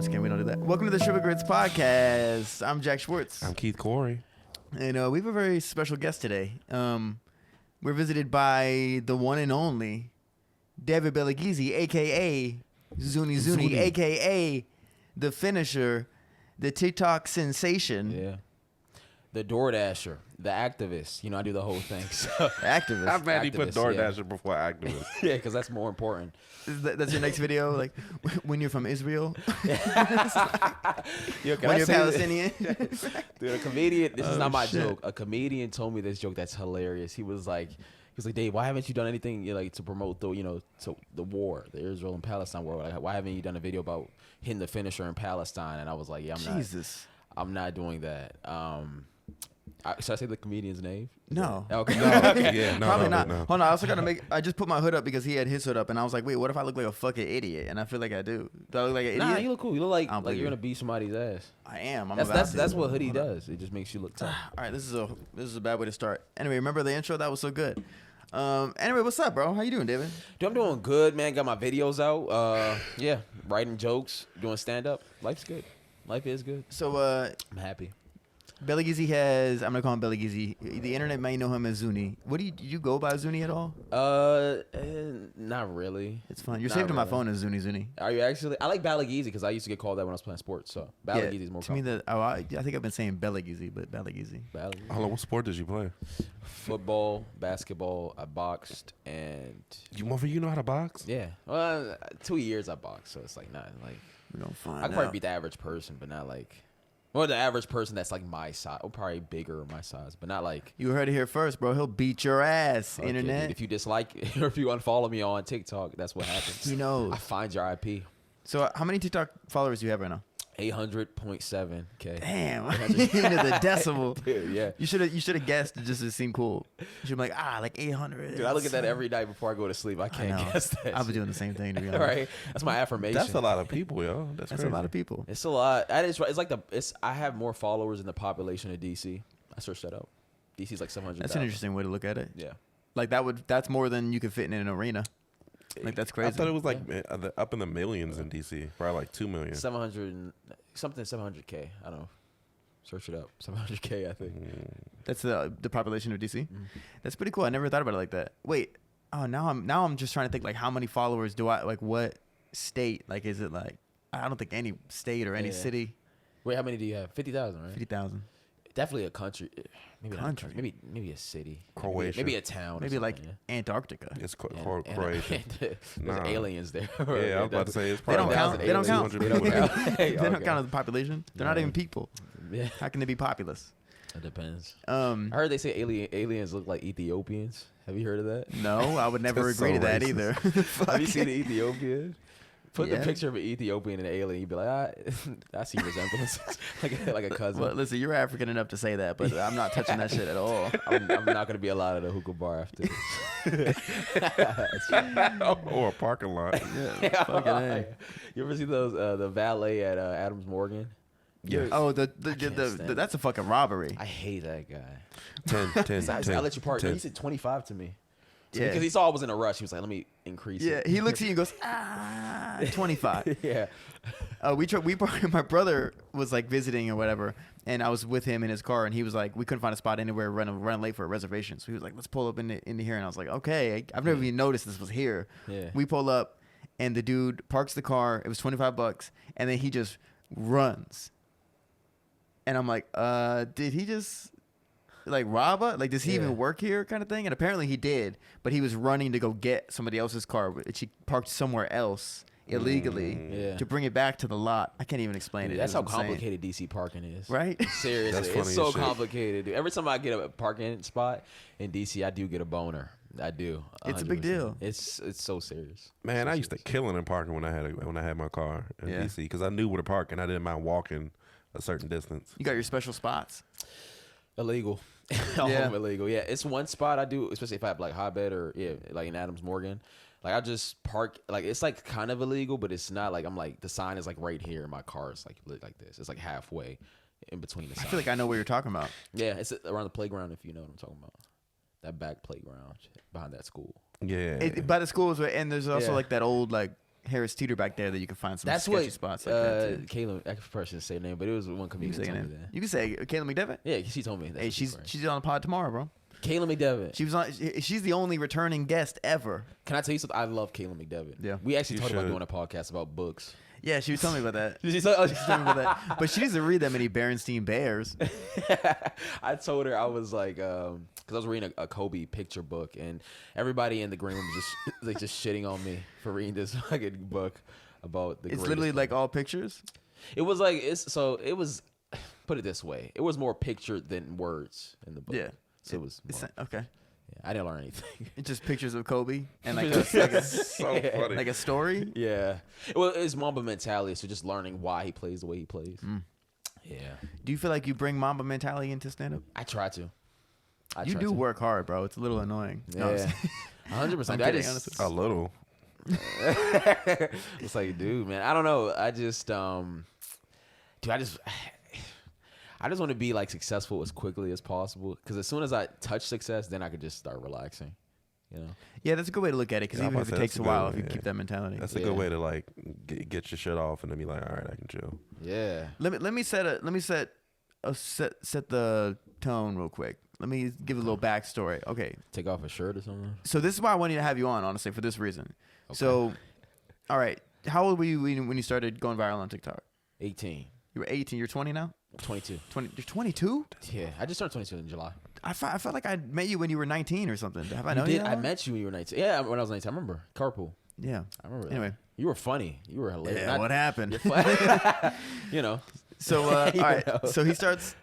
I'm just kidding. We don't do that. Welcome to the Sugar Grits Podcast. I'm Jack Schwartz. I'm Keith Corey. And we have a very special guest today. We're visited by the one and only David Balagizi, a.k.a. Zuni, a.k.a. the finisher, the TikTok sensation. Yeah. The DoorDasher, the activist. You know, I do the whole thing. So. Activist. I'm mad he put Activist, DoorDasher before activist. Yeah, because that's more important. That's your next video? Like, when you're from Israel? Yo, When you're Palestinian? Dude, a comedian, this is not my shit. joke. A comedian told me this joke that's hilarious. He was like, Dave, why haven't you done anything to promote the war, the Israel and Palestine war? Like, why haven't you done a video about hitting the finisher in Palestine? And I was like, yeah, I'm not doing that. Should I say the comedian's name? No. Okay. Yeah, no, Probably no, not. no. Hold on, I also gotta I just put my hood up because he had his hood up, and I was like, wait, what if I look like a fucking idiot? And I feel like I do. Do I look like an idiot? Nah, you look cool. You look I don't like believe you're you. gonna beat somebody's ass. I am. I'm That's about to. that's what hoodie Hold on. does. It just makes you look tough. All right, this is a bad way to start. Anyway, remember the intro? That was so good. Anyway, what's up, bro? How you doing, David? Dude, I'm doing good, man. Got my videos out. Yeah, writing jokes, doing stand up. Life's good. Life is good. So, I'm happy. Balagizi has. I'm gonna call him Balagizi. The internet may know him as Zuni. Do you go by Zuni at all? Not really. It's fun. You're Not saved in my really. phone as Zuni. Are you actually? I like Balagizi because I used to get called that when I was playing sports. So Balagizi is more to me, common. I think I've been saying Balagizi, but Balagizi. Balagizi. Hold on, what sport did you play? Football, basketball. I boxed and You know how to box? yeah. Well, 2 years I boxed, so it's like not like We're gonna find I could out. probably beat the average person, but not like. Well, the average person that's like my size, or probably bigger or my size, but not like. You heard it here first, bro. He'll beat your ass, Okay, internet. dude, if you dislike or if you unfollow me on TikTok, that's what happens. He knows. I find your IP. So, how many TikTok followers do you have right now? 800.7K. Damn, into the decimal. Dude, yeah. You should have guessed it just to seem cool. You should be like, like 800. Dude, I look at that every night before I go to sleep. I I can't know. guess that. I'll be doing the same thing, to be honest. Right? That's my affirmation. That's a lot of people, yo. That's That's crazy. a lot of people. It's a lot. That is right. It's like I have more followers than the population of DC. I searched that up. DC's like 700,000. That's an interesting way to look at it. Yeah. Like that's more than you could fit in an arena. Like that's crazy. I thought it was like up in the millions in DC. Probably like 2 million. 700K. I don't know. Search it up. 700K, I think. That's the population of DC. Mm-hmm. That's pretty cool. I never thought about it like that. Wait. Oh, now I'm just trying to think like how many followers do I like? What state? Like, is it like? I don't think any state or any Yeah. city. Wait, how many do you have? 50,000, right? 50,000. Definitely a country. Maybe not a Country. country. Maybe a city. Croatia. Maybe a town. Maybe or like something, Antarctica. It's yeah. Croatia. There's Nah. aliens there. Yeah, I was about to say it's They don't probably count. like They don't count. 200 They don't people. count. They don't Okay. count as a population. They're not Yeah. even people. Yeah. How can they be populous? It depends. I I heard they say aliens look like Ethiopians. Have you heard of that? No, I would never That's agree so to that racist. either. Have you seen the Ethiopian? Put Yeah. the picture of an Ethiopian and an alien. You'd be like, I see resemblances, like a cousin. Well, listen, you're African enough to say that, but I'm not touching that shit at all. I'm not gonna be allowed at a hookah bar after this. Or a parking lot. Yeah, fucking A. You ever see those the valet at Adams Morgan? Yes. Oh, can't stand it. that's a fucking robbery. I hate that guy. 10. I let you park. He said 25 to me. Yeah. Because he saw I was in a rush. He was like, let me increase Yeah, it. he looks at you and goes, 25. Yeah. My brother was like visiting or whatever, and I was with him in his car, and he was like, we couldn't find a spot anywhere, running late for a reservation. So he was like, let's pull up into here, and I was like, okay, I've never even noticed this was here. Yeah. We pull up, and the dude parks the car. It was $25, and then he just runs, and I'm like, did he just like rob us? Like, does he Yeah. even work here, kind of thing? And apparently he did, but he was running to go get somebody else's car, which he parked somewhere else illegally Yeah. to bring it back to the lot. I can't even explain Dude, it. that's It how was insane. complicated DC parking is. Right? Seriously. That's funny It's as so shit. complicated. Dude. Every time I get a parking spot in DC, I do get a boner. I do. It's a big 100%. deal. It's so serious. Man, So I used to serious. kill it in parking when I had my car in Yeah. DC because I knew where to park and I didn't mind walking a certain distance. You got your special spots. Illegal. Yeah. Illegal. Yeah, it's one spot I do, especially if I have like hotbed or like in Adams Morgan. Like I just park, like it's like kind of illegal, but it's not like I'm like the sign is like right here. My car is like this. It's like halfway in between the I signs. feel like I know what you're talking about. Yeah, it's around the playground if you know what I'm talking about. That back playground behind that school. Yeah. By the schools, and there's also Yeah. like that old like Harris Teeter back there that you can find some That's sketchy what spots like that too. Caleb. I probably shouldn't say her name, but it was one You can comedian say that her told me name. that. You can say Kayla McDevitt. Yeah, she told me. That's Hey, what she's for. she's on the pod tomorrow, bro. Kayla McDevitt. She was on. She's the only returning guest ever. Can I tell you something? I love Kayla McDevitt. Yeah. We actually You talked about should. doing a podcast about books. Yeah, she was telling me about that. Did you She was telling me about that. But she doesn't read that many Berenstein Bears. I told her I was like, because I was reading a Kobe picture book, and everybody in the green room was just shitting on me for reading this fucking book about the. It's greatest literally player. like all pictures. It was like it was. Put it this way, it was more picture than words in the book. Yeah. So it was. It's, More, okay. yeah, I didn't learn anything. It's just pictures of Kobe and like So funny. like a story. Yeah. Well, it's Mamba mentality, so just learning why he plays the way he plays. Yeah. Do you feel like you bring Mamba mentality into stand up? I try to. You do work hard, bro. It's a little annoying. No, I'm Yeah. saying- 100%. I'm I kidding, just, honestly. A little. it's like, dude, man, I don't know. I just, dude, I just want to be like successful as quickly as possible. Because as soon as I touch success, then I could just start relaxing. You know? Yeah, that's a good way to look at it. Because Yeah, I'm even if about it to takes say, a that's a while, good if you way, keep that mentality. That's a Yeah. good way to like get your shit off and then be like, all right, I can chill. Yeah. Let me set the tone real quick. Let me give a little backstory. Okay, Take off a shirt or something. so this is why I wanted to have you on, honestly, for this reason. So, all right, how old were you when you started going viral on TikTok? 18. You were 18. You're 20 now. 22. 20. You're 22. Yeah. I just turned 22 in July. I felt like I met you when you were 19 or something. Have I You known you? did. that I long? met you when you were 19. Yeah, when I was 19. I remember. Carpool. Yeah. I remember that. Anyway. You were funny. You were hilarious. Yeah. What happened? You know. So, all You right. know. So he starts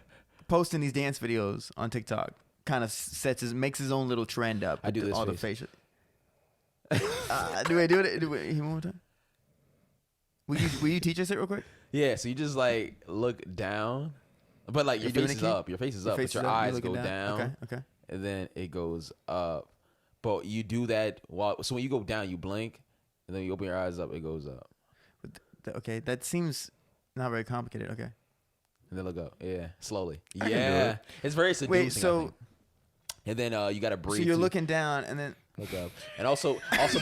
posting these dance videos on TikTok. Kind of makes his own little trend up. I do with this all the face. facial. Do I do it? One more time. Will you teach us it real quick? Yeah, so you just like look down, but like your You doing face it, is Keith? up. Your face is Your up, face but your is up, you're eyes looking go down, Okay. and then it goes up. But you do that while. So when you go down, you blink, and then you open your eyes up. It goes up, Okay. That seems not very complicated. Okay. and then look up. Yeah, slowly. I can do Yeah, it. it's very seducing. Wait. I So think. And then you gotta so breathe. you're too. looking down and then. Look up, and also,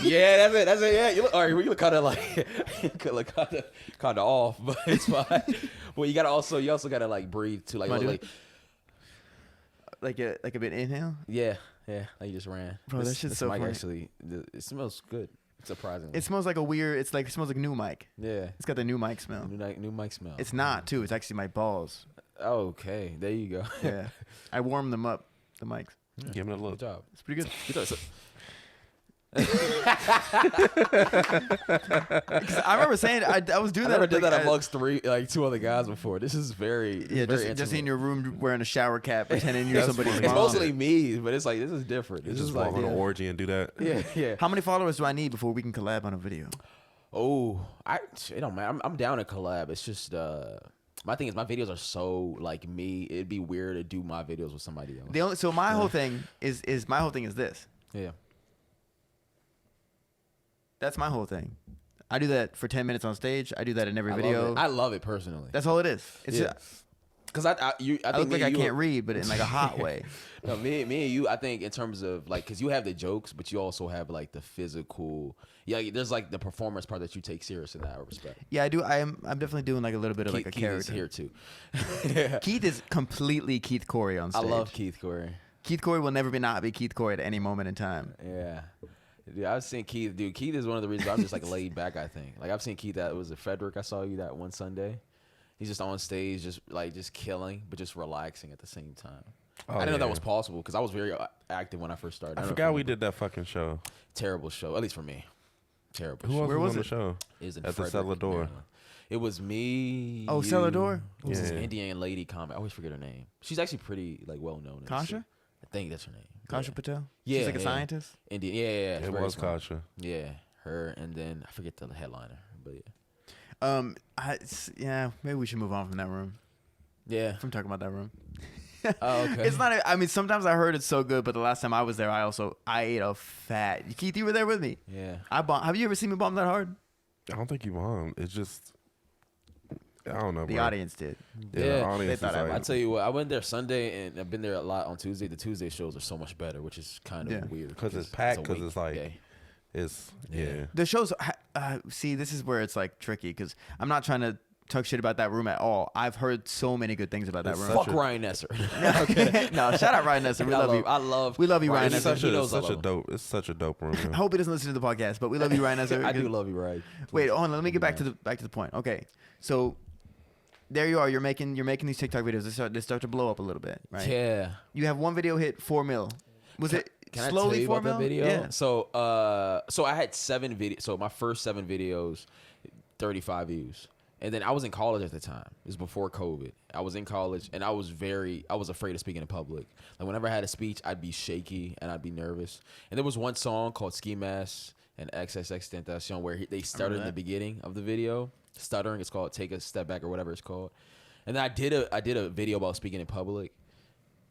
yeah, that's it. Yeah, you look. All right, you look kind of like, you look kind of off, but it's fine. Well, you also gotta like breathe too, like, Wanna do like it? Like a bit inhale. yeah, like you just ran. Bro, that shit's so mic funny. actually, it smells good, surprisingly. It smells like a weird. It smells like new mic. Yeah, It's got the new mic smell. new mic smell. It's not too. It's actually my balls. Okay, there you go. Yeah. I warm them up. The mics. Give him a Good look. job. It's pretty good. Good job. I remember saying I was doing I that. never did that like, amongst two other guys before. This is very Yeah, very just in intimate. your room wearing a shower cap, pretending you're That's somebody's funny. It's mom. mostly me, but it's like this is different. You This just is walk like on an orgy and do that. yeah. How many followers do I need before we can collab on a video? Oh, it don't matter. I'm down to collab. It's just my thing is my videos are so like me. It'd be weird to do my videos with somebody else. My whole thing is this. Yeah. That's my whole thing. I do that for 10 minutes on stage. I do that in every video. I love it personally. That's all it is. It's Yeah. just, Because I I think look me like I and you can't read, but in like a hot way. No, me and you, I think in terms of like, because you have the jokes, but you also have like the physical. Yeah, there's like the performance part that you take serious in that respect. Yeah, I do. I'm definitely doing like a little bit of like a Keith character. is here too. Keith is completely Keith Corey on I stage. love Keith Corey. Keith Corey will never not be Keith Corey at any moment in time. Yeah. Dude, I've seen Keith. Dude, Keith is one of the reasons I'm just like laid back, I think. Like I've seen Keith was it Frederick? I saw you that one Sunday. He's just on stage, just killing, but just relaxing at the same time. Oh, I didn't know that yeah. was possible because I was very active when I first started. I don't know if forgot you we remember. did that fucking show. Terrible show, at least for me. Terrible. Who show. else Where was was on it? the show? Is in At the Frederick, Cellar Door. Maryland. It was me. Oh, you. Cellar Door? It was this Yeah. Indian lady comic. I always forget her name. She's actually pretty like well known. Kasha? I think that's her name. Kasha Yeah. Patel? Yeah, She's like a yeah. scientist? Indian. Yeah. It very was smart. Kasha. Yeah, her, and then I forget the headliner, but yeah. Maybe we should move on from that room. Yeah. From talking about that room. Oh, okay. It's not. I mean, sometimes I heard it's so good, but the last time I was there, I ate a fat. Keith, you were there with me. Yeah. I bomb. Have you ever seen me bomb that hard? I don't think you bombed. It's just, I don't know. The bro. audience did. Yeah, Yeah. the audience They is thought I like, I tell you what, I went there Sunday, and I've been there a lot on Tuesday. The Tuesday shows are so much better, which is kind of Yeah. weird 'Cause it's packed, a 'cause it's like- weekday. It's yeah. The shows. See, this is where it's like tricky because I'm not trying to talk shit about that room at all. I've heard so many good things about that It's room. Fuck Ryan Nesser. No, shout out Ryan Nesser. We love you. We love you, Ryan It's Nesser. it's such a dope room. I hope he doesn't listen to the podcast, but we love you, Ryan Nesser. I do love you, Ryan. Wait, hold on. Let me get back to the point. Okay, so there you are. You're making these TikTok videos. They start to blow up a little bit, right? Yeah. You have one video hit 4 mil. Was it Can slowly I tell you 4 about mil? that video? Yeah. So I had 7 videos. So my first 7 videos, 35 views. And then I was in college at the time. It was before COVID. I was in college, and I was afraid of speaking in public. Like, whenever I had a speech, I'd be shaky, and I'd be nervous. And there was one song called Ski Mask and XXX Tentacion where they started in the beginning of the video, stuttering. It's called Take a Step Back or whatever it's called. And then I did a video about speaking in public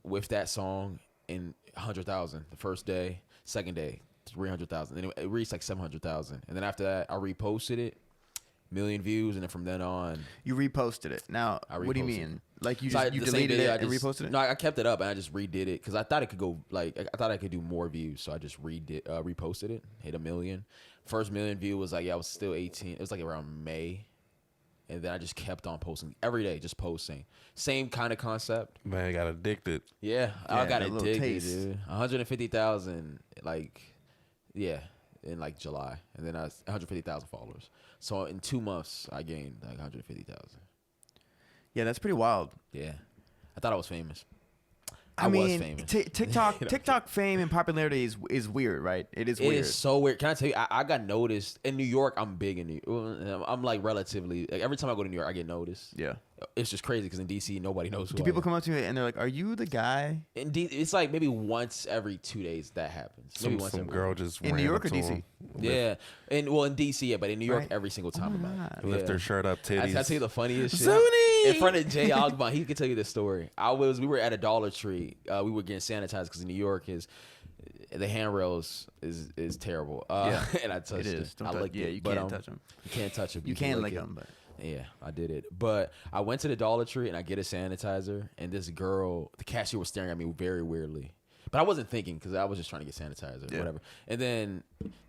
with that song in 100,000 the first day. Second day, 300,000. Anyway, it reached like 700,000. And then after that, I reposted it. Million views, and then from then on, You reposted it. Now, what do you reposted mean? Like you So just you the same deleted video, it and reposted it? No, I kept it up and I just redid it because I thought it could go like I thought I could do more views, so I just reposted it, hit 1 million. First 1 million view was like I was still 18. It was like around May, and then I just kept on posting every day, just posting. Same kind of concept. Man, I got addicted. Yeah, Yeah, I got that little addicted, taste. dude. 150,000, like, yeah, in like July, and then I was 150,000 followers. So in 2 months, I gained like 150,000. Yeah, that's pretty wild. Yeah, I thought I was famous. I was mean, famous. TikTok You know? TikTok fame and popularity is weird, right? It is It weird. is so weird. Can I tell you? I got noticed in New York. I'm big in New York. I'm like relatively like every time I go to New York, I get noticed. Yeah. It's just crazy because in DC, nobody knows who Do I people am. come up to you and they're like, "Are you the guy In it's like maybe once every 2 days that happens. Maybe once Some every girl just in New ran York up or to DC?" him, Yeah, and well in DC, yeah, but in New York Right. every single time Oh my I'm God. out. lift Yeah. her shirt up, titties. I tell you the funniest shit. Zuni! In front of Jay Ogban, he could tell you this story. We were at a Dollar Tree. We were getting sanitized because in New York the handrails is terrible. Yeah. And I touched It is. it. Don't I touch- licked yeah, it. you But, can't touch 'em. You can't touch them. You can lick them, but Yeah, I did it. But I went to the Dollar Tree and I get a sanitizer, and this girl, the cashier, was staring at me very weirdly. But I wasn't thinking because I was just trying to get sanitizer, Yeah. whatever. And then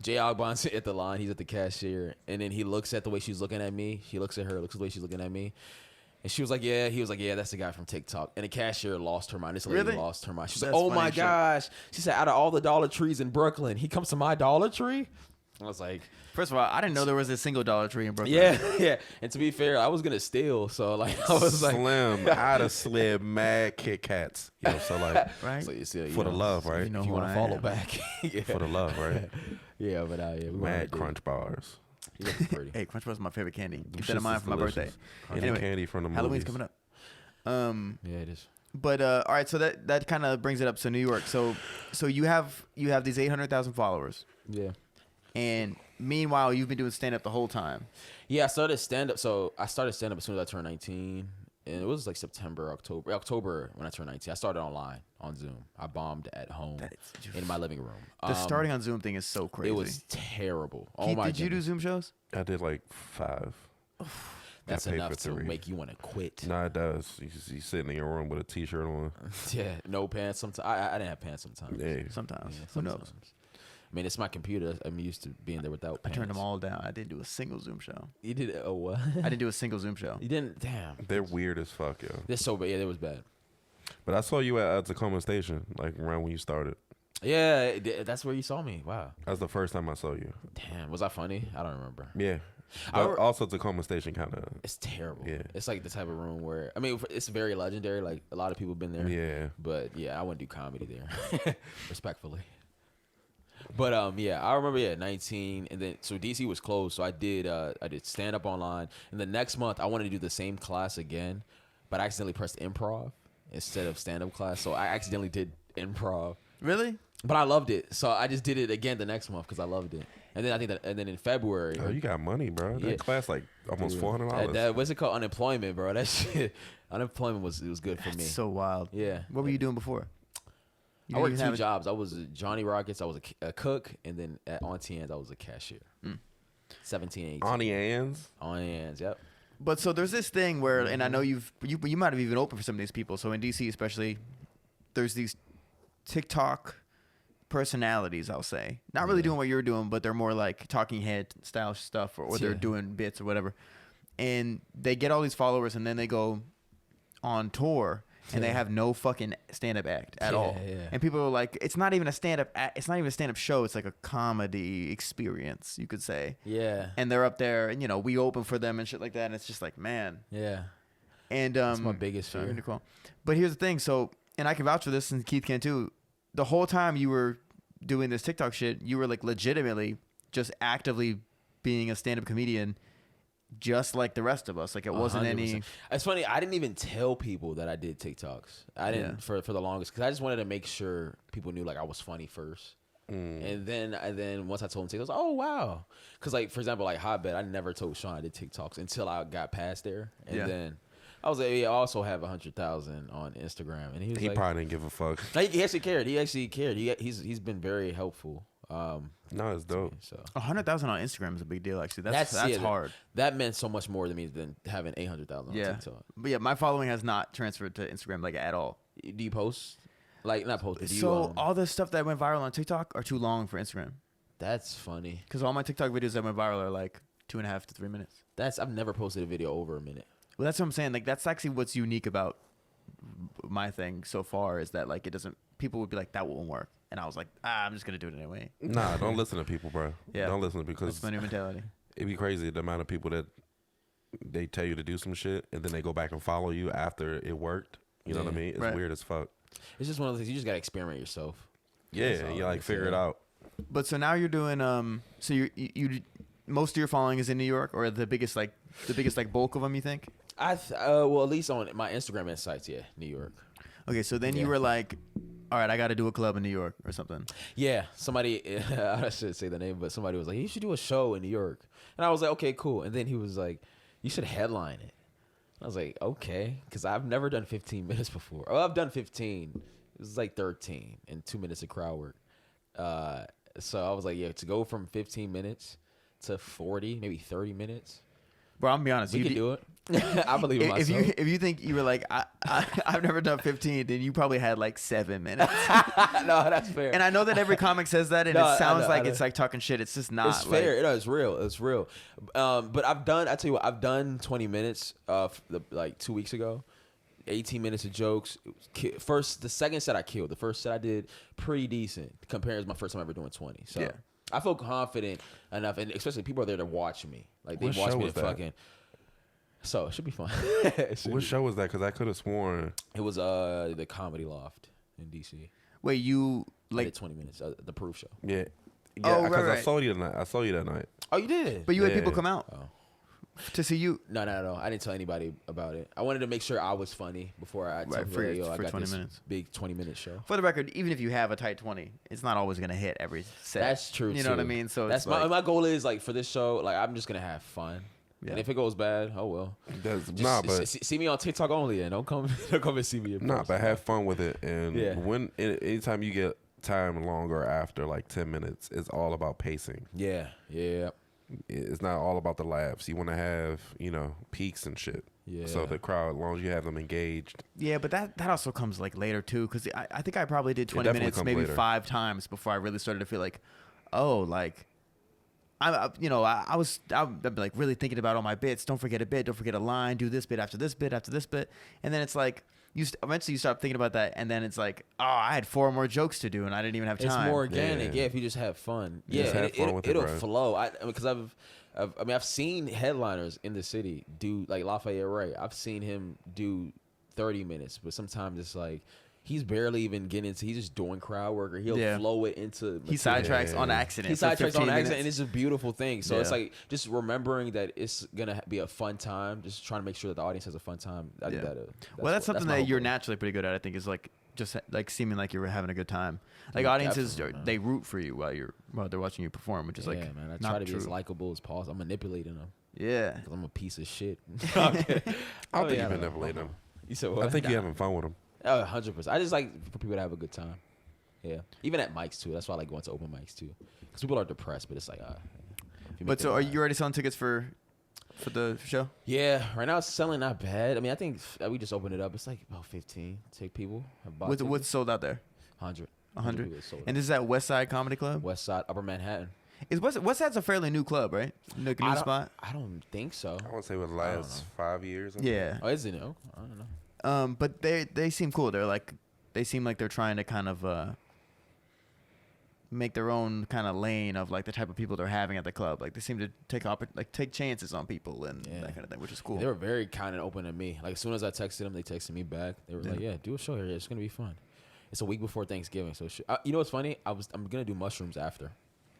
Jay Ogbon's at the line. He's at the cashier, and then he looks at the way she's looking at me. He looks at her, looks at the way she's looking at me. And she was like, yeah. He was like, yeah, that's the guy from TikTok. And the cashier lost her mind. This lady Really? lost her mind. She's That's like, oh funny my as shit. gosh. She said, out of all the Dollar Trees in Brooklyn, he comes to my Dollar Tree? I was like, first of all, I didn't know there was a single Dollar Tree in Brooklyn. yeah, yeah. And to be fair, I was gonna steal, so like I was like, Slim, I'd have slid mad Kit Kats. You know, so like Right? so you see, for the love, right? you know if you who want I to follow am. back, yeah, For the love, right? yeah, but yeah, we Mad Crunch bars. He looks pretty. Hey, Crunch Bars is my favorite candy. Keep Shits that in mind is for my delicious. birthday. Any Anyway, candy from the Halloween's movies. coming up. Yeah, it is. But all right, so that kind of brings it up. So New York. So you have these 800,000 followers, Yeah. and meanwhile you've been doing stand up the whole time. Yeah, I started stand up. So I started stand up as soon as I turned 19, and it was like October when I turned 19. I started online on Zoom. I bombed at home in my living room. The starting on Zoom thing is so crazy. It was terrible. Oh Keith, my did you do goodness. Zoom shows? I did like 5. That's I paid enough for to 3. make you want to quit. Nah, it does. You sitting in your room with a t-shirt on. Yeah, no pants. Sometimes I didn't have pants sometimes. Yeah. Sometimes. Yeah, Who knows? sometimes. I mean, it's my computer. I'm used to being there without I pants. turned them all down. I didn't do a single Zoom show. You did a what? I didn't do a single Zoom show. You didn't. Damn. They're weird as fuck, yo. This so bad. Yeah, it was bad. But I saw you at Tacoma Station, like around when you started. Yeah, that's where you saw me. Wow. That's the first time I saw you. Damn. Was I funny? I don't remember. Yeah. I But re- also Tacoma Station kind of. It's terrible. Yeah. It's like the type of room where it's very legendary. Like a lot of people have been there. Yeah. But yeah, I wouldn't do comedy there, respectfully. But yeah, I remember 19, and then so DC was closed, so I did stand up online, and the next month I wanted to do the same class again, but I accidentally pressed improv instead of stand up class, so I accidentally did improv, Really? but I loved it, so I just did it again the next month because I loved it, and then I think and then in February, Oh, you got money, bro. That Yeah. class like almost dude, $400. that what's it called, unemployment, bro? That shit, unemployment was good for me. That's so wild. Yeah. What were you doing before? You I didn't worked even 2 have a- jobs. I was at Johnny Rockets. I was a cook, and then at Auntie Anne's, I was a cashier. 17, 18. Auntie Anne's. Auntie Anne's, yep. But so there's this thing where, and I know you might have even opened for some of these people. So in DC especially, there's these TikTok personalities, I'll say. Not really doing what you're doing, but they're more like talking head style stuff, or they're doing bits or whatever. And they get all these followers, and then they go on tour, and they have no fucking stand-up act at all. Yeah. And people are like, it's not even a stand-up it's not even a stand-up show. It's like a comedy experience, you could say. Yeah. And they're up there, and, you know, we open for them and shit like that, and it's just like, man. Yeah. And that's my biggest fear. Really cool. But here's the thing. So, and I can vouch for this, and Keith can too. The whole time you were doing this TikTok shit, you were like legitimately just actively being a stand-up comedian, just like the rest of us. Like it wasn't 100%. any. It's funny. I didn't even tell people that I did TikToks. I didn't for the longest, because I just wanted to make sure people knew like I was funny first. And then once I told them TikToks, oh wow, because like for example, like Hotbed, I never told Sean I did TikToks until I got past there, and then I was like, I also have 100,000 on Instagram, and he was He like, probably didn't give a fuck. like, he actually cared. He's been very helpful. No, it's dope. So 100,000 on Instagram is a big deal. Actually, that's hard. That meant so much more to me than having 800,000 on TikTok. But yeah, my following has not transferred to Instagram like at all. Do you post? Like not post. But do So you, all the stuff that went viral on TikTok are too long for Instagram. That's funny. Because all my TikTok videos that went viral are like 2.5 to 3 minutes. I've never posted a video over a minute. Well, that's what I'm saying. Like that's actually what's unique about my thing so far is that like it doesn't. People would be like, that won't work, and I was like, I'm just gonna do it anyway. Nah, don't listen to people, bro. Yeah, don't listen because that's my new mentality. It'd be crazy the amount of people that they tell you to do some shit and then they go back and follow you after it worked. You know what I mean? It's weird as fuck. It's just one of those things. You just gotta experiment yourself. Yeah, you like figure it out. But so now you're doing so you most of your following is in New York, or the biggest bulk of them, you think? Well, at least on my Instagram insights, yeah, New York. Okay, so then you were like, all right, I got to do a club in New York or something. Yeah, somebody, I should say the name, but somebody was like, you should do a show in New York. And I was like, okay, cool. And then he was like, you should headline it. I was like, okay, because I've never done 15 minutes before. Oh, I've done 15. It was like 13 and 2 minutes of crowd work. So I was like, yeah, to go from 15 minutes to 40, maybe 30 minutes. Bro, I'm gonna be honest. You can do it. I believe in myself. If you think you were like, I've never done 15, then you probably had like 7 minutes. No, that's fair. And I know that every comic says that, and it sounds like it's like talking shit. It's just not. It's fair. It's real. It's real. But I tell you what, I've done 20 minutes like 2 weeks ago. 18 minutes of jokes. The second set I killed. The first set I did pretty decent compared to my first time ever doing 20. So yeah. I feel confident enough, and especially people are there to watch me. Like they watch me fucking. So it should be fun. What show was that? Because I could have sworn it was the Comedy Loft in DC. Wait, you like 20 minutes? The Proof Show. Yeah. Oh, because right. I saw you tonight. I saw you that night. Oh, you did? But you had people come out to see you. No. I didn't tell anybody about it. I wanted to make sure I was funny before I told people, I got 20 minutes. Big 20-minute show. For the record, even if you have a tight 20, it's not always gonna hit every set. That's true. You know what I mean? So that's it's my goal is like for this show, like I'm just gonna have fun. Yeah. And if it goes bad, oh well. But see me on TikTok only, and don't come and see me. But have fun with it. And anytime you get time longer after like 10 minutes, it's all about pacing. Yeah. It's not all about the laughs. You want to have peaks and shit. Yeah. So the crowd, as long as you have them engaged. Yeah, but that also comes like later too, because I think I probably did 20 minutes maybe later. 5 times before I really started to feel like, oh, like. I'd be like really thinking about all my bits. Don't forget a bit. Don't forget a line. Do this bit after this bit after this bit. And then it's like, eventually you start thinking about that. And then it's like, oh, I had 4 more jokes to do and I didn't even have time. It's more organic. Yeah, if you just have fun. It'll flow. Because I've seen headliners in the city do like Lafayette Wright. I've seen him do 30 minutes, but sometimes it's like, he's barely even getting into. He's just doing crowd work, or he'll flow it into. He sidetracks on accident. He sidetracks on accident, and it's a beautiful thing. So it's like just remembering that it's gonna be a fun time. Just trying to make sure that the audience has a fun time. I think that's something that you're naturally pretty good at. I think is like just like seeming like you're having a good time. Like audiences, they root for you while they're watching you perform, which is like man. I try to be as likable as possible. I'm manipulating them. Yeah, because I'm a piece of shit. I don't think you manipulate them. You said what? I think you're having fun with them. 100%. I just like for people to have a good time. Yeah, even at mics too. That's why I like going to open mics too, because people are depressed. But it's like, but so are you already selling tickets for the show? Yeah, right now it's selling not bad. I mean, I think we just opened it up. It's like about 15 take people. What's sold out there? 100. 100. people sold And out. this is at West Side Comedy Club. West Side, Upper Manhattan. Is West Side's a fairly new club, right? Like a new spot. I don't think so. I want to say it was the last 5 years. I think. Yeah. Oh, is it new? I don't know. But they seem cool. They seem like they're trying to kind of make their own kind of lane of like the type of people they're having at the club. Like they seem to take chances on people and that kind of thing, which is cool. They were very kind and open to me. Like as soon as I texted them, they texted me back. They were like, "Yeah, do a show here. It's gonna be fun." It's a week before Thanksgiving, so you know what's funny? I'm gonna do mushrooms after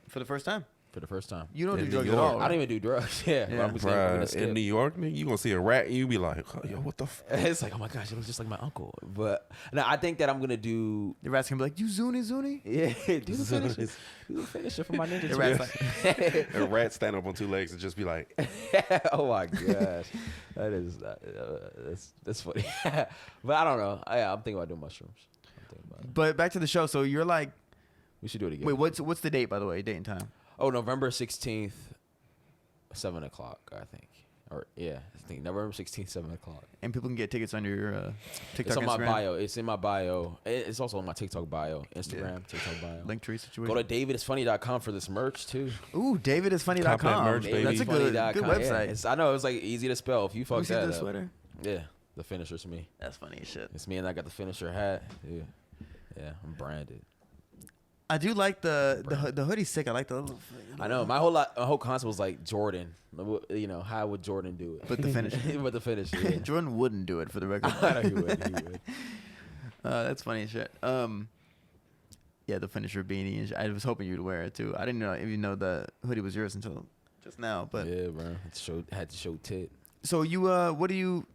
For the first time. for the first time. You don't In do New drugs at York. all. I Right? don't even do drugs. Yeah, Yeah. but I'm gonna Bruh, skip. in New York, nigga, you gonna see a rat and you be like, oh, yo, what the f-? It's like, oh my gosh, it looks just like my uncle. But no, I think that I'm gonna do. The rat's gonna be like, you Zuni. Yeah, do the finisher. Do the finisher for my ninja. The rat's Turtles. like, A rat stand up on 2 legs and just be like, Oh my gosh, that's funny. But I don't know. I'm thinking about doing mushrooms. I'm thinking about it. but back to the show. So you're like, We should do it again. wait, what's the date, by the way? Date and time. Oh, November 16th, 7 o'clock, I think. Or I think November 16th, 7 o'clock. And people can get tickets under your TikTok, It's on Instagram. my bio. It's in my bio. It's also on my TikTok bio, Instagram, TikTok bio. Linktree situation. Go to davidisfunny.com for this merch too. Ooh, davidisfunny.com. Cop that merch, baby. That's a good Davidisfunny.com. website. Yeah, I know it's like easy to spell. If you Let fuck me see that the up. sweater. Yeah, the finisher's me. That's funny as shit. It's me, and I got the finisher hat. Yeah, I'm branded. I do like the hoodie's sick. I like the little. I know my whole concept was like Jordan. You know, how would Jordan do it? But the finish. But the finish. Yeah. Jordan wouldn't do it for the record. I know he would. He would. That's funny as shit. Yeah, the finisher beanie. And I was hoping you'd wear it too. I didn't even know the hoodie was yours until just now. But Yeah, bro. Had to show tit. so you, what do you?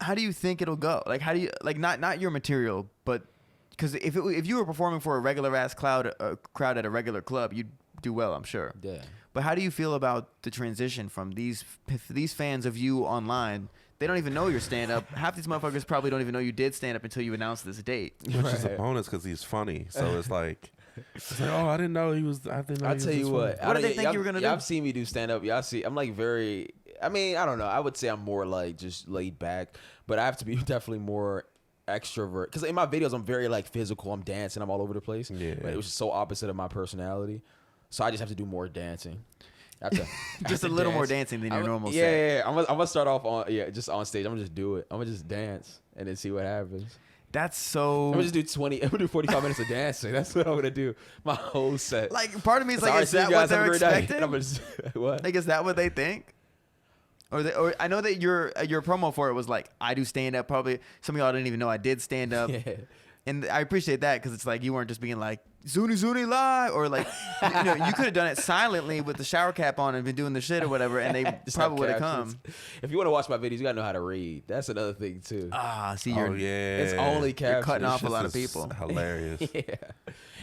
How do you think it'll go? Like, how do you not your material, but because if you were performing for a regular ass crowd at a regular club, you'd do well, I'm sure. Yeah. But how do you feel about the transition from these fans of you online? They don't even know you're stand up. Half these motherfuckers probably don't even know you did stand up until you announced this date. which is a bonus because he's funny. So it's like, oh, I didn't know he was. I didn't know. I'll he was tell this you funny. what. What did they think you were gonna do? Y'all seen me do stand up. Y'all see, I'm like very. I mean, I don't know. I would say I'm more like just laid back, but I have to be definitely more extrovert because in my videos I'm very like physical. I'm dancing. I'm all over the place. Yeah. But it was just so opposite of my personality, so I just have to do more dancing. I have to, Just a little more dancing than your normal yeah, set. yeah. I'm gonna start off on just on stage. I'm gonna just do it. I'm gonna just dance and then see what happens. That's so. I'm gonna just do 20. I'm gonna do 45 minutes of dancing. That's what I'm gonna do. My whole set. Like, part of me is like, Sorry, is see you that what guys. Have a they're great night. expecting? I'm just, what? Like, is that what they think? Or I know that your promo for it was like, I do stand up. Probably some of y'all didn't even know I did stand up. Yeah. And I appreciate that because it's like you weren't just being like Zuni live or like you could have done it silently with the shower cap on and been doing the shit or whatever, and they Just probably would have captions. come. If you want to watch my videos, you gotta know how to read. That's another thing too. See, Oh you're yeah, It's only captions. you're cutting off a This lot of is people. Hilarious. Yeah.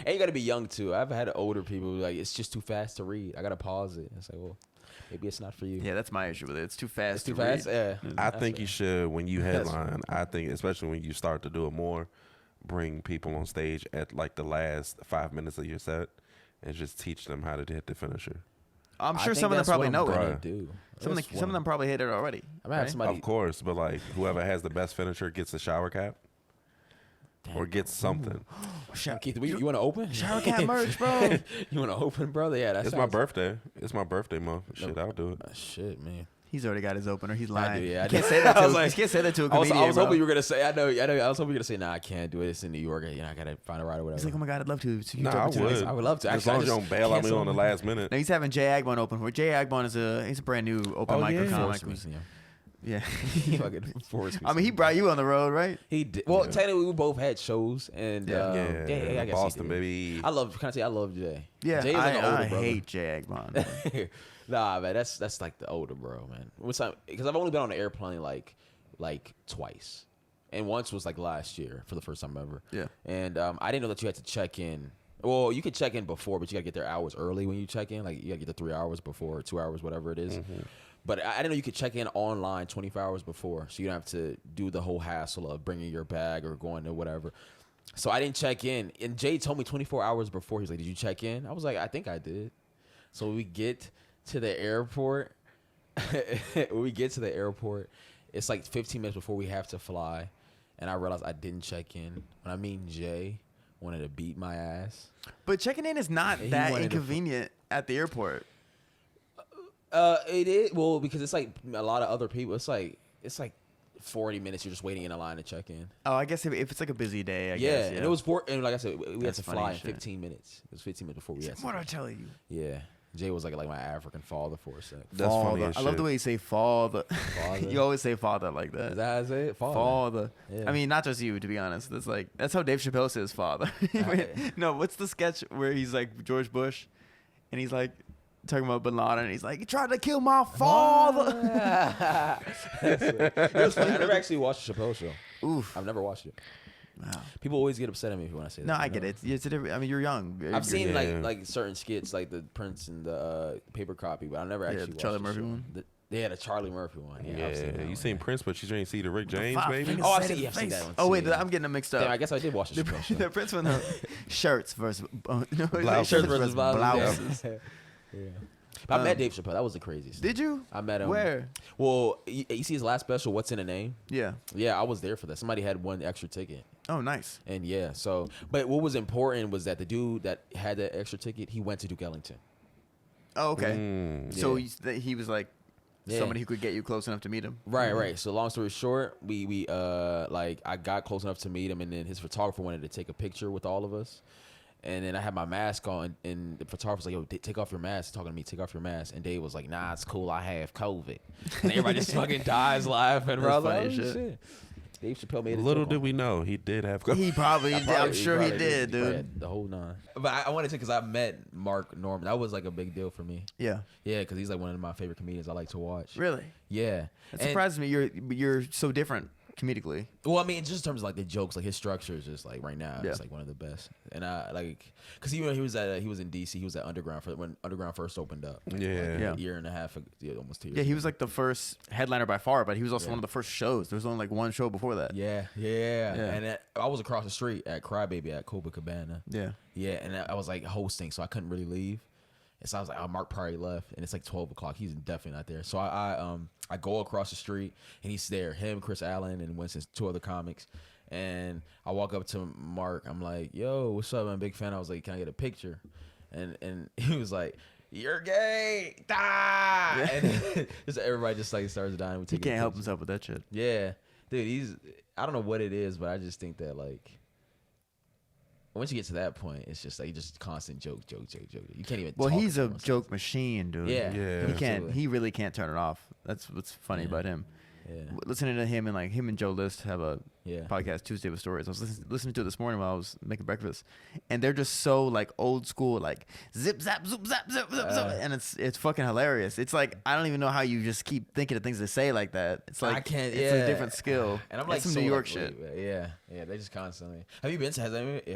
And you gotta be young too. I've had older people who like it's just too fast to read. I gotta pause it. It's like, well, maybe it's not for you. Yeah, that's my issue with it. It's too fast. It's too to read. fast. Yeah. I That's think right. you should when you headline. I think especially when you start to do it more, bring people on stage at like the last 5 minutes of your set and just teach them how to hit the finisher. I'm I sure think some of them that's probably what know I'm it. gonna Bruh. do. Some That's of them probably hit it already. I'm gonna have right? somebody. Of course, but like whoever has the best finisher gets a shower cap or gets something. Keith, you want to open? Shower cap merch, bro. You want to open, brother? Yeah, that's It's my birthday. It's my birthday month. Shit, I'll do it. Shit, man. He's already got his opener. He's I lying. do, yeah. I You can't do. say that to I was a, like- you can't say that to a I was, comedian, bro. hoping you were gonna say. I know. I was hoping you were gonna say, "Nah, I can't do it. It's in New York. You know, I gotta find a ride or whatever." He's like, oh my god, I'd love to. It's a huge Nah, I opportunity. would. I would love to. As Actually, long as you I don't bail on me cancel- on the last minute. No, he's having Jay Agbon open for. Jay Agbon he's a brand new open Oh, mic yeah. comic. Force me, Yeah. He fucking forced me. I mean, he brought you on the road, right? He did. Well, Yeah. technically, we both had shows, and Yeah. I guess Boston, he did. baby. I love. Can I say I love Jay? Yeah. Jay is like an older I brother. hate Jay Agbon. Nah, man, that's like the older bro, man. Because I've only been on an airplane like twice, and once was like last year for the first time ever. Yeah. And I didn't know that you had to check in. Well, you could check in before, but you gotta get there hours early when you check in. Like you gotta get there 3 hours before, 2 hours, whatever it is. But I didn't know you could check in online 24 hours before, so you don't have to do the whole hassle of bringing your bag or going to whatever. So I didn't check in, and Jay told me 24 hours before. He's like, "Did you check in?" I was like, "I think I did." So we get to the airport. When we get to the airport, it's like 15 minutes before we have to fly, and I realized I didn't check in. When I mean Jay wanted to beat my ass. But checking in is not He that wanted to inconvenient at the airport. It is because it's like a lot of other people. It's like 40 minutes. You're just waiting in a line to check in. Oh, I guess if it's like a busy day, I Yeah, guess. and it was and like I said, we had That's to funny fly in as shit. 15 minutes. It was 15 minutes before we had. What to I tell you? Yeah, Jay was like my African father for a sec. That's funny Father. as I love shit. the way you say father. Father. You always say father like that. Is that how I say it? Father. Yeah. I mean, not just you, to be honest. That's how Dave Chappelle says father. No, what's the sketch where he's like George Bush, and he's like talking about Bin Laden, and he's like, "You tried to kill my father." It was funny. I never actually watched the Chappelle show. Oof. I've never watched it. Wow. People always get upset at me when I say that. No, I you get know? it. It's a different. I mean, you're young. I've seen Yeah. like certain skits, like the Prince and the paper copy, but I never actually the watched Charlie the Murphy show. one? They had a Charlie Murphy one. Yeah, I've seen that you one, seen yeah. Prince, but you didn't see the Rick James, Five maybe? fingers Oh, I've right seen- in yeah, I've seen the that face. one, Oh too, wait, yeah. I'm getting them mixed up. Damn, I guess I did watch the Chappelle show. The Prince one, shirts versus no, Blouses. Shirts versus blouses. Yeah. But I met Dave Chappelle. That was the craziest. Did you? I met him. Where? Well, you see his last special, What's in a Name? Yeah. Yeah, I was there for that. Somebody had one extra ticket. Oh, nice. And yeah, so, but what was important was that the dude that had that extra ticket, he went to Duke Ellington. Oh, okay. So Yeah. he was like Yeah. somebody who could get you close enough to meet him. Right, right. So long story short, we like I got close enough to meet him, and then his photographer wanted to take a picture with all of us. And then I had my mask on, and the photographer was like, "Yo, take off your mask." He's talking to me, take off your mask. And Dave was like, "Nah, it's cool. I have COVID." And everybody just fucking dies laughing. Bro. I was That's like, funny as "Oh, shit." Dave Chappelle made it. Little did we know, he did have COVID. He probably, I'm sure he did, Probably dude. had the whole nine. But I wanted to, because I met Mark Norman. That was like a big deal for me. Yeah. Yeah, because he's like one of my favorite comedians I like to watch. Really? Yeah. It And- surprises me. You're so different comedically. Well, I mean, just in terms of like the jokes, like his structure is just like right now, Yeah. it's like one of the best. And I like, cause he was in DC. He was at Underground when Underground first opened up. Yeah. like Yeah. a year and a half, almost 2 years. Yeah, he ago. was like the first headliner by far, but he was also Yeah. one of the first shows. There was only like one show before that. Yeah. And I was across the street at Crybaby at Copacabana. Yeah. Yeah, and I was like hosting, so I couldn't really leave. And so I was like, "Oh, Mark probably left," and it's like 12 o'clock. He's definitely not there. So I go across the street, and he's there. Him, Chris Allen, and Winston's 2 other comics. And I walk up to Mark. I'm like, "Yo, what's up? I'm a big fan." I was like, "Can I get a picture?" And he was like, "You're gay, die!" And just everybody just like starts dying. He can't help himself with that shit. Yeah, dude, I don't know what it is, but I just think that like once you get to that point, it's just like just constant joke. You can't even. Well, talk he's a anymore. joke machine, dude. Yeah. Yeah. He can't. Absolutely. He really can't turn it off. That's what's funny Yeah. about him. Yeah. Listening to him and him and Joe List have a Yeah. podcast Tuesday with Stories. I was listening to it this morning while I was making breakfast, and they're just so like old school, like zip zap zoop zap zip zip zip, and it's fucking hilarious. It's like I don't even know how you just keep thinking of things to say like that. It's like I can't. It's Yeah. a different skill. And I'm like It's some so, New York like, shit. wait, yeah. They just constantly. Have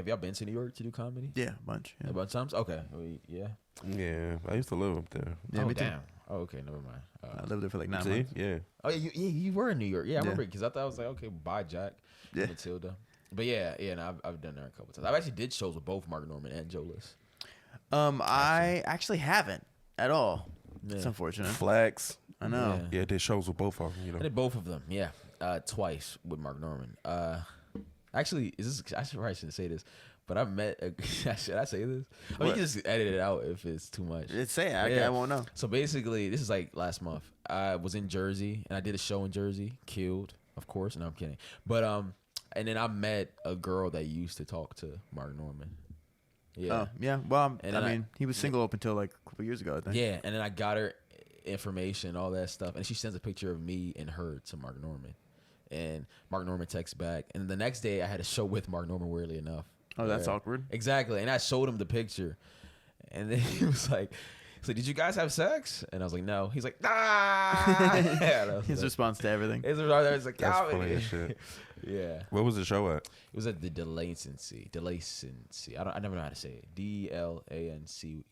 y'all been to New York to do comedy? Yeah, a bunch. Yeah. A bunch of times. Okay. Yeah. Yeah, I used to live up there. Yeah, oh me too. damn. Oh, okay. Never mind. I lived there for like 9 See? months. Yeah. Oh yeah, you were in New York. Yeah, I Yeah. remember because I thought I was like, okay, bye Jack, Yeah. Matilda. But yeah, and I've done there a couple times. I've actually did shows with both Mark Norman and Joe List. I actually haven't at all. Yeah. It's unfortunate. Flex. I know. Yeah. Yeah, did shows with both of them, you I know. did both of them. Yeah, twice with Mark Norman. Actually, I probably shouldn't say this, but I met. Should I say this? I mean, you What? can just edit it out if it's too much. It's say I Yeah. won't know. So basically, this is like last month. I was in Jersey and I did a show in Jersey. Killed, of course. No, I'm kidding. But and then I met a girl that used to talk to Mark Norman. Yeah. Oh, yeah. Well, And I then mean, he was single up until like a couple years ago, I think. Yeah, and then I got her information, all that stuff, and she sends a picture of me and her to Mark Norman, and Mark Norman texts back, and the next day I had a show with Mark Norman. Weirdly enough. Oh, that's Yeah. awkward. Exactly, and I showed him the picture, and then he was like, "Did you guys have sex?" And I was like, "No." He's like, "Ah!" And I was His like- response to everything. His response was like, That's "Comedy." funny as shit. Yeah, Where was the show at? it was at the Delancey. I never know how to say it. DLANCEY.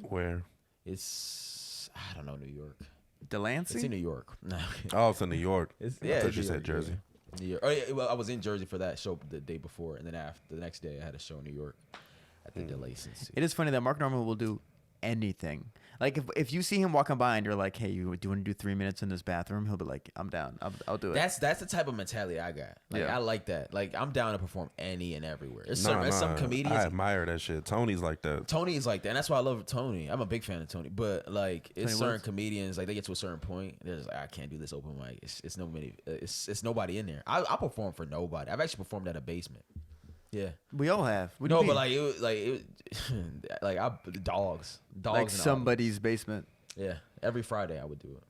Where? It's I don't know, New York. Delancey? It's in New York. No. Oh, it's in New York. It's, I yeah, thought it's you New said York, Jersey. yeah. New York. Oh yeah, well, I was in Jersey for that show the day before, and then after the next day I had a show in New York at the Delancey. It is funny that Mark Norman will do anything. Like if you see him walking by and you're like, hey, you want to do 3 minutes in this bathroom? He'll be like, I'm down. I'll do it. That's the type of mentality I got. Like Yeah. I like that. Like I'm down to perform any and everywhere. There's Nah, some comedians. I admire that shit. Tony's like that. Tony is like that, and that's why I love Tony. I'm a big fan of Tony, but like it's Tony certain Woods? comedians, like they get to a certain point, they're just like, I can't do this open mic. It's nobody in there. I perform for nobody. I've actually performed at a basement. Yeah. We all have. What do you No, but mean? dogs like in the somebody's basement. audience. Yeah, every Friday I would do it.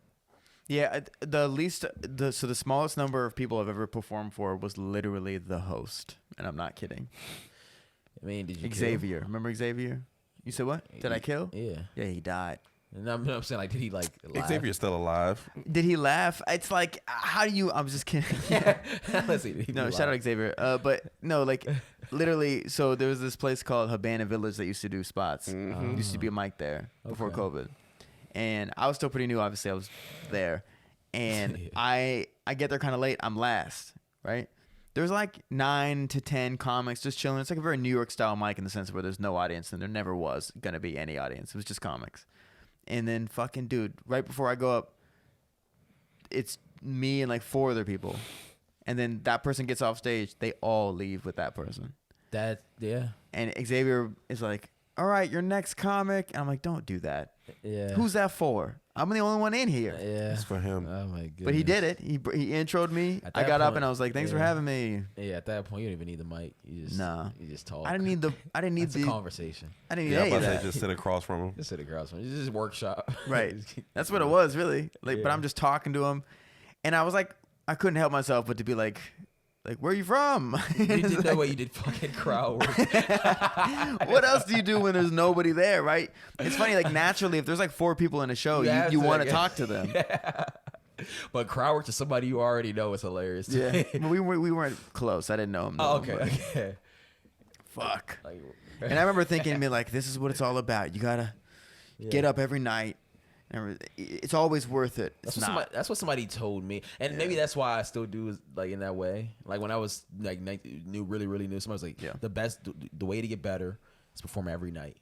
Yeah, the smallest number of people I've ever performed for was literally the host, and I'm not kidding. I mean, did you Xavier, remember Xavier? You said what? Did I kill? Yeah. Yeah, he died. And I'm saying, like, did he like laugh? Xavier's still alive. Did he laugh? It's like, how do you? I was just kidding. Let's see. No, shout out Xavier. But no, like literally. So there was this place called Habana Village that used to do spots. Used to be a mic there before Okay. COVID, and I was still pretty new. Obviously, I was there, and Yeah. I get there kind of late. I'm last, right? There's like 9 to 10 comics just chilling. It's like a very New York style mic in the sense where there's no audience, and there never was gonna be any audience. It was just comics. And then fucking dude, right before I go up, it's me and like 4 other people. And then that person gets off stage, they all leave with that person. Yeah. And Xavier is like, all right, your next comic. And I'm like, don't do that. Yeah. Who's that for? I'm the only one in here. Yeah. It's for him. Oh my goodness. But he did it. He introed me. At I that got up point, and I was like, thanks for yeah. having me. Yeah, at that point you don't even need the mic. You just You just talk. I didn't need That's the a conversation. I didn't need Yeah, I'm any of about to that. say just sit across from him. Just sit across from you. Just workshop. Right. That's what it was, really. Like, but Yeah. I'm just talking to him, and I was like, I couldn't help myself but to be like, where are you from? You did know what you did fucking crowd work. What else do you do when there's nobody there, right? It's funny, like naturally, if there's like 4 people in a show, You have you to, want to like- talk to them. But crowd work to somebody you already know is hilarious. to Yeah, me. but we weren't close. I didn't know him. Oh, though, okay. but Okay. Fuck. Like, And I remember thinking, me like, this is what it's all about. You gotta get up every night. And it's always worth it. It's not. That's what somebody told me, and maybe that's why I still do like in that way. Like when I was like really new, somebody was like, Yeah. the way to get better is perform every night.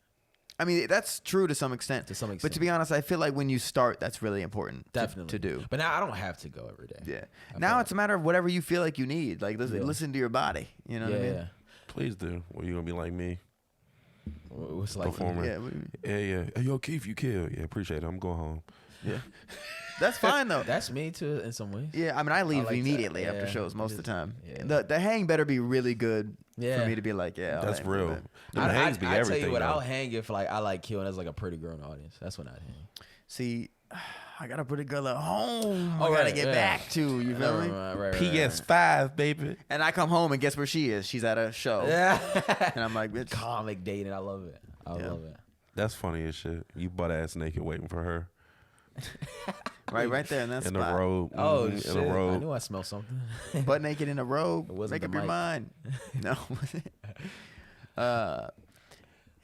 I mean, that's true to some extent. To some But extent. to be honest, I feel like when you start, that's really important. Definitely to do. But now I don't have to go every day. Yeah. I Now feel it's a matter of whatever you feel like you need. Like listen to your body. You know yeah, what I mean? yeah. Please do. Or you gonna be like me, What's like performer. Yeah. Yeah. Hey, yo, Keith, you kill. Yeah, appreciate it. I'm going home. Yeah. That's fine though. That's me too in some ways. Yeah, I mean, I leave like that. immediately after Yeah, shows most of the just- time. yeah. The hang better be really good Yeah. for me to be like, yeah. I'll That's hang for a real. bit. Them hangs be I tell everything. you what, though. I'll hang if like I like kill and there's like a pretty girl in the audience. That's when I'd hang. See, I got a pretty girl at home. Oh, I gotta right, get yeah. back to. You feel me? Right. PS5, baby. And I come home and guess where she is? She's at a show. Yeah. And I'm like, bitch. Comic dating. I love it. I Yeah. love it. That's funny as shit. You butt ass naked waiting for her Right there in that in the spot. robe. Oh mhm, shit! in a I robe. knew I smelled something. Butt naked in a robe. It wasn't Make the up your mic. mind. No.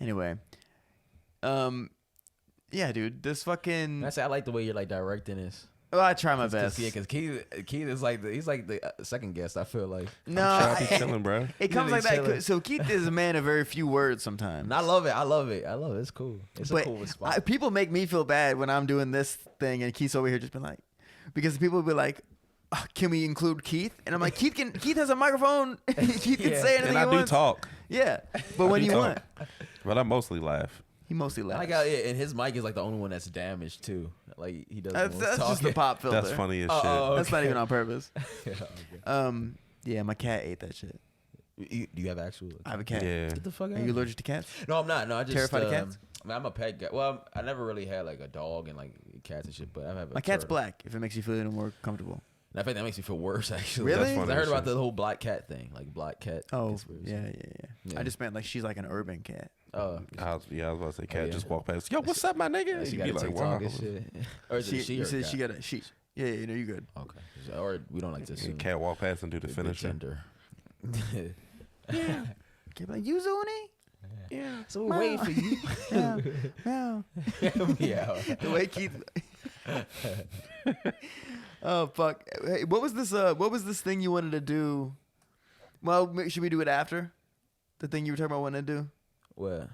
Anyway. Yeah, dude. This fucking. I say I like the way you're like directing this. Well, I try my best. Yeah, because Keith is like he's like the second guest. I feel like. No, I'll be I- chilling, bro. it comes be like that. chilling. So Keith is a man of very few words sometimes. And I love it. I love it. It's cool. It's a But cool response. people make me feel bad when I'm doing this thing and Keith's over here just been like, because people will be like, can we include Keith? And I'm like, Keith has a microphone. Keith can Yeah. say anything And he I do wants. talk, Yeah, but when do you talk. want, but I mostly laugh. he mostly I laughs. like how and his mic is like the only one that's damaged too. Like he doesn't. That's just the pop filter. That's funny as shit. Oh, That's not okay. even on purpose. Okay. Yeah, my cat ate that shit. Do you have actual? I have a cat. Yeah. Get the fuck out. Are you allergic to cats? No, I'm not. No, I just Terrified of cats? I mean, I'm a pet guy. Well, I never really had like a dog and like cats and shit. But I have. My cat's black. If it makes you feel any more comfortable. In fact, that makes me feel worse actually. Really? That's 'Cause funny I heard as about shit. the whole black cat thing, like black cat. Oh, conspiracy. yeah. I Yeah. just meant like she's like an urban cat. Oh. I was about to say, cat yeah. just walk past. Yo, what's up, my nigga? She She'd got be a like, TikTok wow. and shit. Or is it she You or said cat? she got a she. Yeah, no, you good. Okay. Or we don't like to assume. Cat walk past and do the Big finisher. gender. Yeah. Can't be like you, Zuni. Yeah. So we're waiting for you. Yeah, yeah. Yeah. The way Keith. Oh fuck! Hey, what was this? What was this thing you wanted to do? Well, should we do it after? The thing you were talking about wanting to do? What?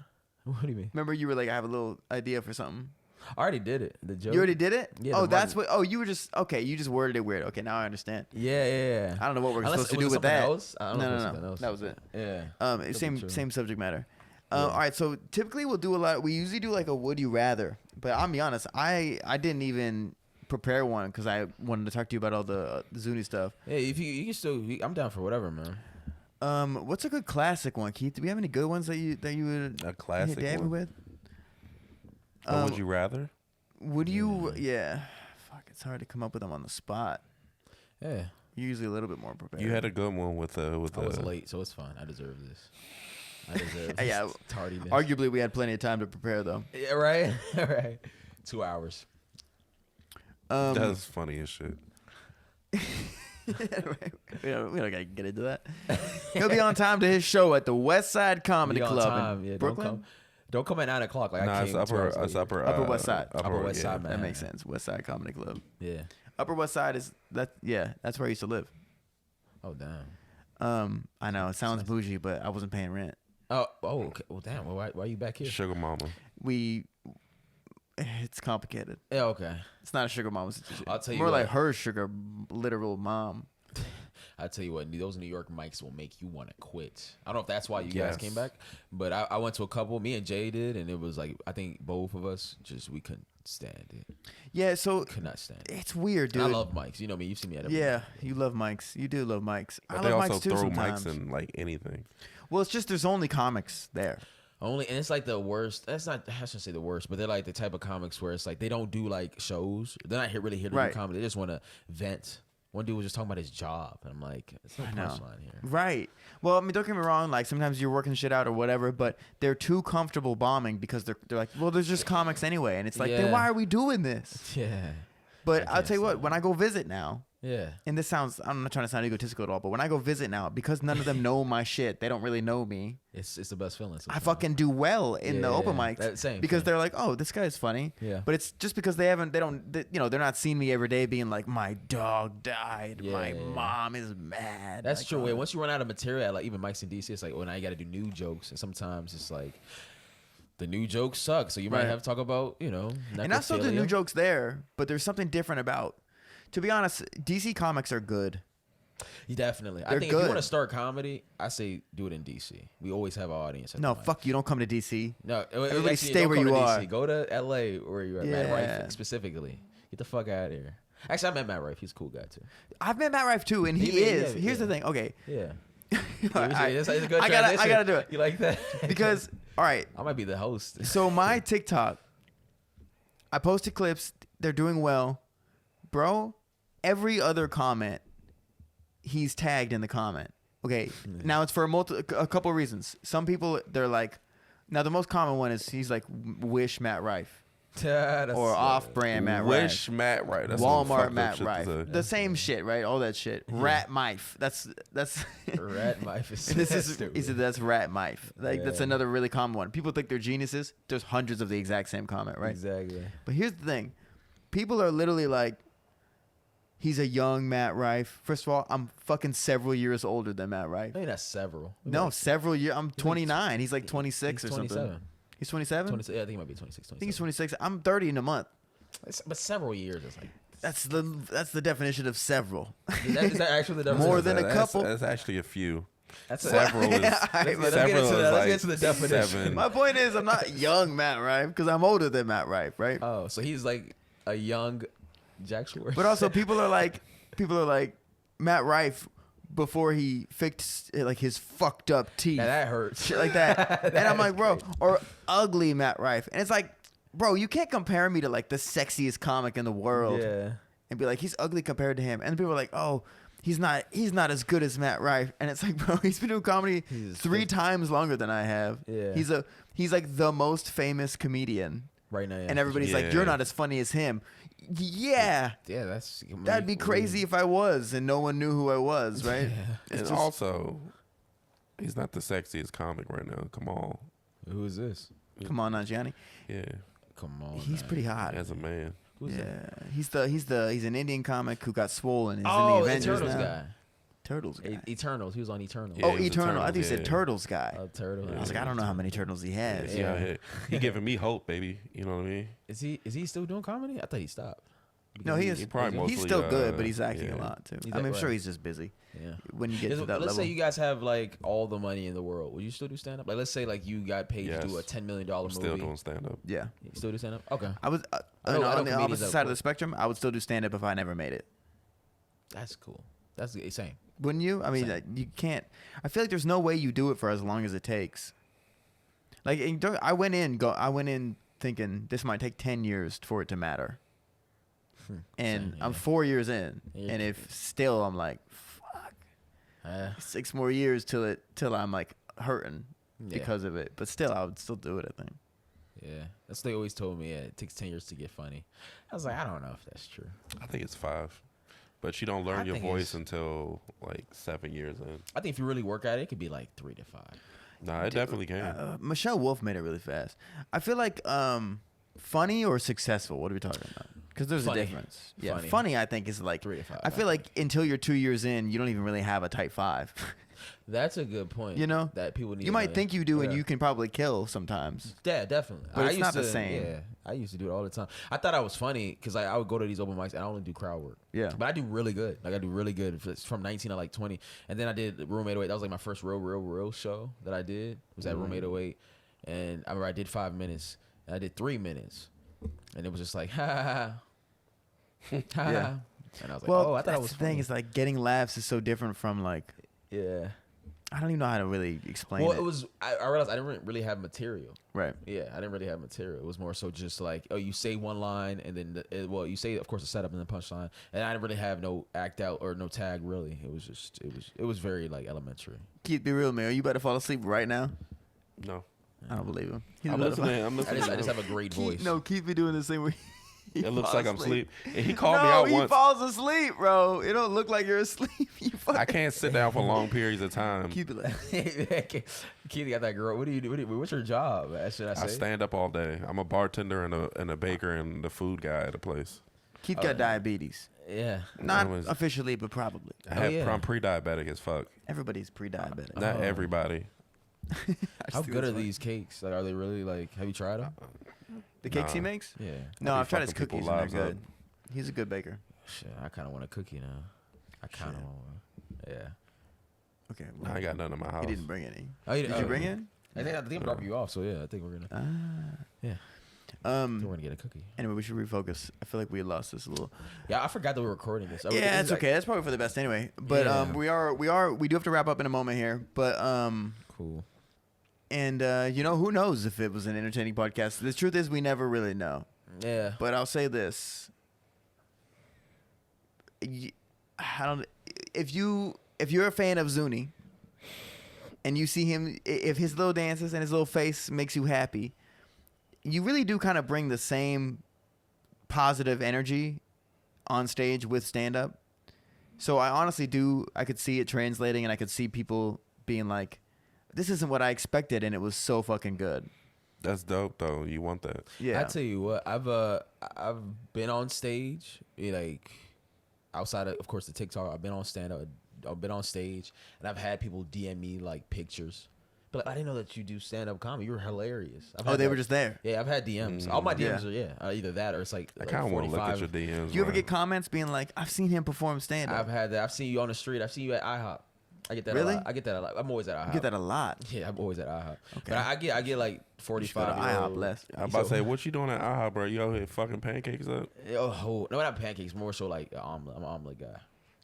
What do you mean? Remember, you were like, I have a little idea for something. I already did it. The joke. You already did it? Yeah, Oh, the that's Martin- what. Oh, you were just okay. You just worded it weird. Okay, now I understand. Yeah. I don't know what we're Unless- supposed to was do it with something that. else? I don't know if it was No. something else. That was it. Yeah. Could be Same true. same subject matter. Yeah. All right, so typically we'll do a lot. We usually do like a would you rather, but I'll be honest, I didn't even prepare one because I wanted to talk to you about all the Zuni stuff. Hey, if you can still, I'm down for whatever, man. What's a good classic one, Keith? Do we have any good ones that you would A classic hit David one. with? What would you rather? Would you? Yeah. Fuck, it's hard to come up with them on the spot. Yeah. You're usually a little bit more prepared. You had a good one with I was late, so it's fine. I deserve this. I deserve this Yeah, tardiness. Arguably, we had plenty of time to prepare, though. Yeah, right. Right. 2 hours. That's funny as shit. Right. We don't gotta get into that. He'll be on time to his show at the West Side Comedy Be on Club time. in Yeah, Brooklyn. Don't come at 9 o'clock. Like Nah, I it's came. 2 hours late. upper West Side. Upper West Side, man. That makes sense. West Side Comedy Club. Yeah. Upper West Side is that? Yeah, that's where I used to live. Oh damn. I know it sounds bougie, but I wasn't paying rent. Oh. Okay. Well, damn. Well, why are you back here? Sugar mama. It's complicated. Yeah. Okay. It's not a sugar mom. It's I'll tell you more what. like her sugar literal mom. I tell you what, those New York mics will make you want to quit. I don't know if that's why you guys Yes. came back, but I went to a couple. Me and Jay did, and it was like I think both of us we couldn't stand it. Yeah, so Could not stand it. it's weird, dude. And I love mics. You know me. You've seen me at every Yeah, you love mics. You do love mics. But I they love also mics too throw sometimes. mics in like anything. Well, it's just there's only comics there. Only, and it's like the worst. That's not. I shouldn't say the worst, but they're like the type of comics where it's like they don't do like shows. They're not really here to Right. do comedy. They just want to vent. One dude was just talking about his job, and I'm like, it's no I know. punchline here. Right. Well, I mean, don't get me wrong. Like sometimes you're working shit out or whatever, but they're too comfortable bombing because they're like, well, there's just comics anyway, and it's like, then Yeah. why are we doing this? Yeah. But I I'll can't tell you what, stand when I go visit now, Yeah. and this sounds, I'm not trying to sound egotistical at all, but when I go visit now, because none of them know my shit, they don't really know me. It's the best feeling. I sometimes. fucking do well in the open Yeah, mics same. because they're like, oh, this guy's funny. Yeah. But it's just because they're not seeing me every day being like, my dog died, my Yeah. mom is mad. That's Like, true. oh. Wait, once you run out of material, like even Mike's in DC, it's like, well, now you got to do new jokes, and sometimes it's like the new jokes suck, so you might Right. have to talk about, And I still do new jokes there, but there's something different about. To be honest, DC comics are good. Definitely. I They're think if you good. want to start comedy, I say do it in DC. We always have our audience. At No, the mic. fuck you. Don't come to DC. No, Everybody actually, stay don't where come you to are. DC. Go to LA where you are. Matt Yeah. Rife specifically. Get the fuck out of here. Actually, I met Matt Rife. He's a cool guy too. I've met Matt Rife too, and he Yeah, is. yeah, Here's yeah. the thing. Okay. Yeah. That's It's a good I gotta transition. do it. You like that? Because, all right. I might be the host. So my TikTok, I posted clips. They're doing well, bro. Every other comment, he's tagged in the comment. Okay, now it's for a couple of reasons. Some people they're like, now the most common one is he's like, wish Matt Rife or off-brand Matt Wish Rife, Matt Rife. That's some fucked Walmart up Matt shit to Rife, say. the same shit, right? All that shit. Rat Mife. That's Rat Mife is this is stupid. he said that's Rat Mife. Like that's Yeah. another really common one. People think they're geniuses. There's hundreds of the exact same comment, right? Exactly. But here's the thing. People are literally like, he's a young Matt Rife. First of all, I'm fucking several years older than Matt Rife. I mean, that's several. No, several years. I'm 29. He's like He's 26 or something. 27. He's 27? 26, yeah, I think he might be 26. I think he's 26. I'm 30 in a month. But several years is like. That's the definition of several. Is that actually the definition? More than a couple. That's actually a few. That's Several is Let's get several into is that. Let's like get to the definition. 7. My point is, I'm not young Matt Rife because I'm older than Matt Rife, right? Oh, so he's like a young Jack Schwartz. But also, people are like, Matt Rife before he fixed like his fucked up teeth. Yeah, that hurts. Shit like that. And I'm like, bro, or ugly Matt Rife. And it's like, bro, you can't compare me to like the sexiest comic in the world Yeah. and be like, he's ugly compared to him. And people are like, oh, he's not as good as Matt Rife. And it's like, bro, he's been doing comedy He's 3 times longer than I have. Yeah. He's like the most famous comedian. Right now, yeah. And everybody's like, Yeah. you're not as funny as him. Yeah. Yeah, that's. That'd be crazy if I was and no one knew who I was, right? Yeah. It's And just- also, he's not the sexiest comic right now. Come on. Who is this? Come on, Gianni. Yeah. Come on. He's man. pretty hot. As a man. Who's Yeah, that? he's an Indian comic who got swollen. He's Oh, in the the Avengers Turtles now. guy. Turtles guy. Eternals. He was on Eternals. Yeah, Oh, he was Eternal. I Eternals, think you said yeah. Turtles guy. Turtle. I was like, I don't know how many turtles he has. Yeah, he giving me hope, baby. You know what I mean? Is he still doing comedy? I thought he stopped. No, he is. he probably mostly, He's still good, but he's acting a yeah. lot too. He's I mean, I'm right. sure he's just busy. Yeah. When you get to that Let's level. say you guys have like all the money in the world. Would you still do stand up? Like, let's say like you got paid to do a Yes. $10 million I'm movie. still doing stand up. Yeah. You still do stand up? Okay. I was I know on the comedians opposite that side of quit. the spectrum. I would still do stand up if I never made it. That's cool. That's the same. Wouldn't you? I mean, you can't. I feel like there's no way you do it for as long as it takes. Like I went in thinking this might take 10 years for it to matter, and Same, I'm yeah. 4 years in, Yeah. and if still I'm like, fuck, 6 more years till I'm like hurting Yeah. because of it. But still, I would still do it. I think. Yeah. That's what they always told me. Yeah, it takes 10 years to get funny. I was like, I don't know if that's true. I think it's 5. But you don't I learn your think voice it's- until like 7 years in. I think if you really work at it, it could be like 3 to 5. Nah, it definitely can. Michelle Wolf made it really fast. I feel like funny or successful. What are we talking about? Because there's Funny. a difference. Yeah, Funny. funny. I think is like 3 to 5. I feel like until you're 2 years in, you don't even really have a type 5. That's a good point. You know? that people need. You to might know. think you do, and Yeah. you can probably kill sometimes. Yeah, definitely. But I it's used not the to- same. Yeah, I used to do it all the time. I thought I was funny because I would go to these open mics and I only do crowd work. Yeah. But I do really good. Like I do really good. It's from 19 to like 20. And then I did Room 808. That was like my first real show that I did. Was at Room 808. And I remember I did 5 minutes. And I did 3 minutes. And it was just like, ha ha ha. Ha ha. Yeah. And I was like, Well, oh, I thought I that's was the thing funny. is like getting laughs is so different from like Yeah. I don't even know how to really explain Well, it. it was, I realized I didn't really have material. Right. Yeah, I didn't really have material. It was more so just like, oh, you say one line and then, you say, of course, the setup and the punchline. And I didn't really have no act out or no tag, really. It was just, it was very, like, elementary. Keep be real, man. Are you about to fall asleep right now? No. I don't believe him. He's I'm about to fall- listening. I'm listening. I just have a great voice. Keep me doing this thing where he It looks falls like I'm asleep. asleep. And he called me No, out he once. falls asleep, bro. It don't look like you're asleep. You fucking I can't sit down for long periods of time. keep it like Keith got that girl. What do you do? What's your job? Should I say? I stand up all day. I'm a bartender and a baker and the food guy at a place. Keith got diabetes. Yeah. Not I was- officially, but probably. yeah. I'm pre-diabetic as fuck. Everybody's pre-diabetic. Not Oh. everybody. How good are these cakes? Like, are they really like? Have you tried them? The cakes he Nah. makes? Yeah. No, I'll be I've tried his fucking cookies people's and they're lives good. He's a good baker. Shit, I kind of want a cookie now. I kind of Shit. want one. Yeah. Okay. I ain't got none in my house. He didn't bring any. Oh, Did you bring it? I think I'm dropping you off. So yeah, I think we're gonna. Ah. Yeah. I think we're gonna get a cookie. Anyway, we should refocus. I feel like we lost this a little. Yeah, I forgot that we were recording this. Yeah, it's okay. That's probably for the best anyway. But Yeah. we do have to wrap up in a moment here. But Cool. and who knows if it was an entertaining podcast. The truth is we never really know. Yeah. But I'll say this. If you're a fan of Zuni and you see him, if his little dances and his little face makes you happy, you really do kind of bring the same positive energy on stage with stand-up. So I honestly I could see it translating, and I could see people being like, this isn't what I expected, and it was so fucking good. That's dope though. You want that? Yeah. I tell you what, I've been on stage, like outside of course the TikTok. I've been on stand up. I've been on stage, and I've had people DM me like pictures. But like, I didn't know that you do stand up comedy. You were hilarious. They were just there. Yeah, I've had DMs. All my DMs are either that or it's like I kind of want to look at your 45. DMs. Do you ever man. get comments being like, I've seen him perform I've stand-up? had that. I've seen you on the street. I've seen you at IHOP. I get that Really? a lot. I get that a lot. I'm always at IHOP. You get that a lot. Yeah, I'm always at IHOP. Okay. But I get like You should go 45 to year IHOP old. less. I'm about to say, what you doing at IHOP, bro? You out here fucking pancakes up? Oh, no, not pancakes. More so like an omelet. I'm an omelet guy.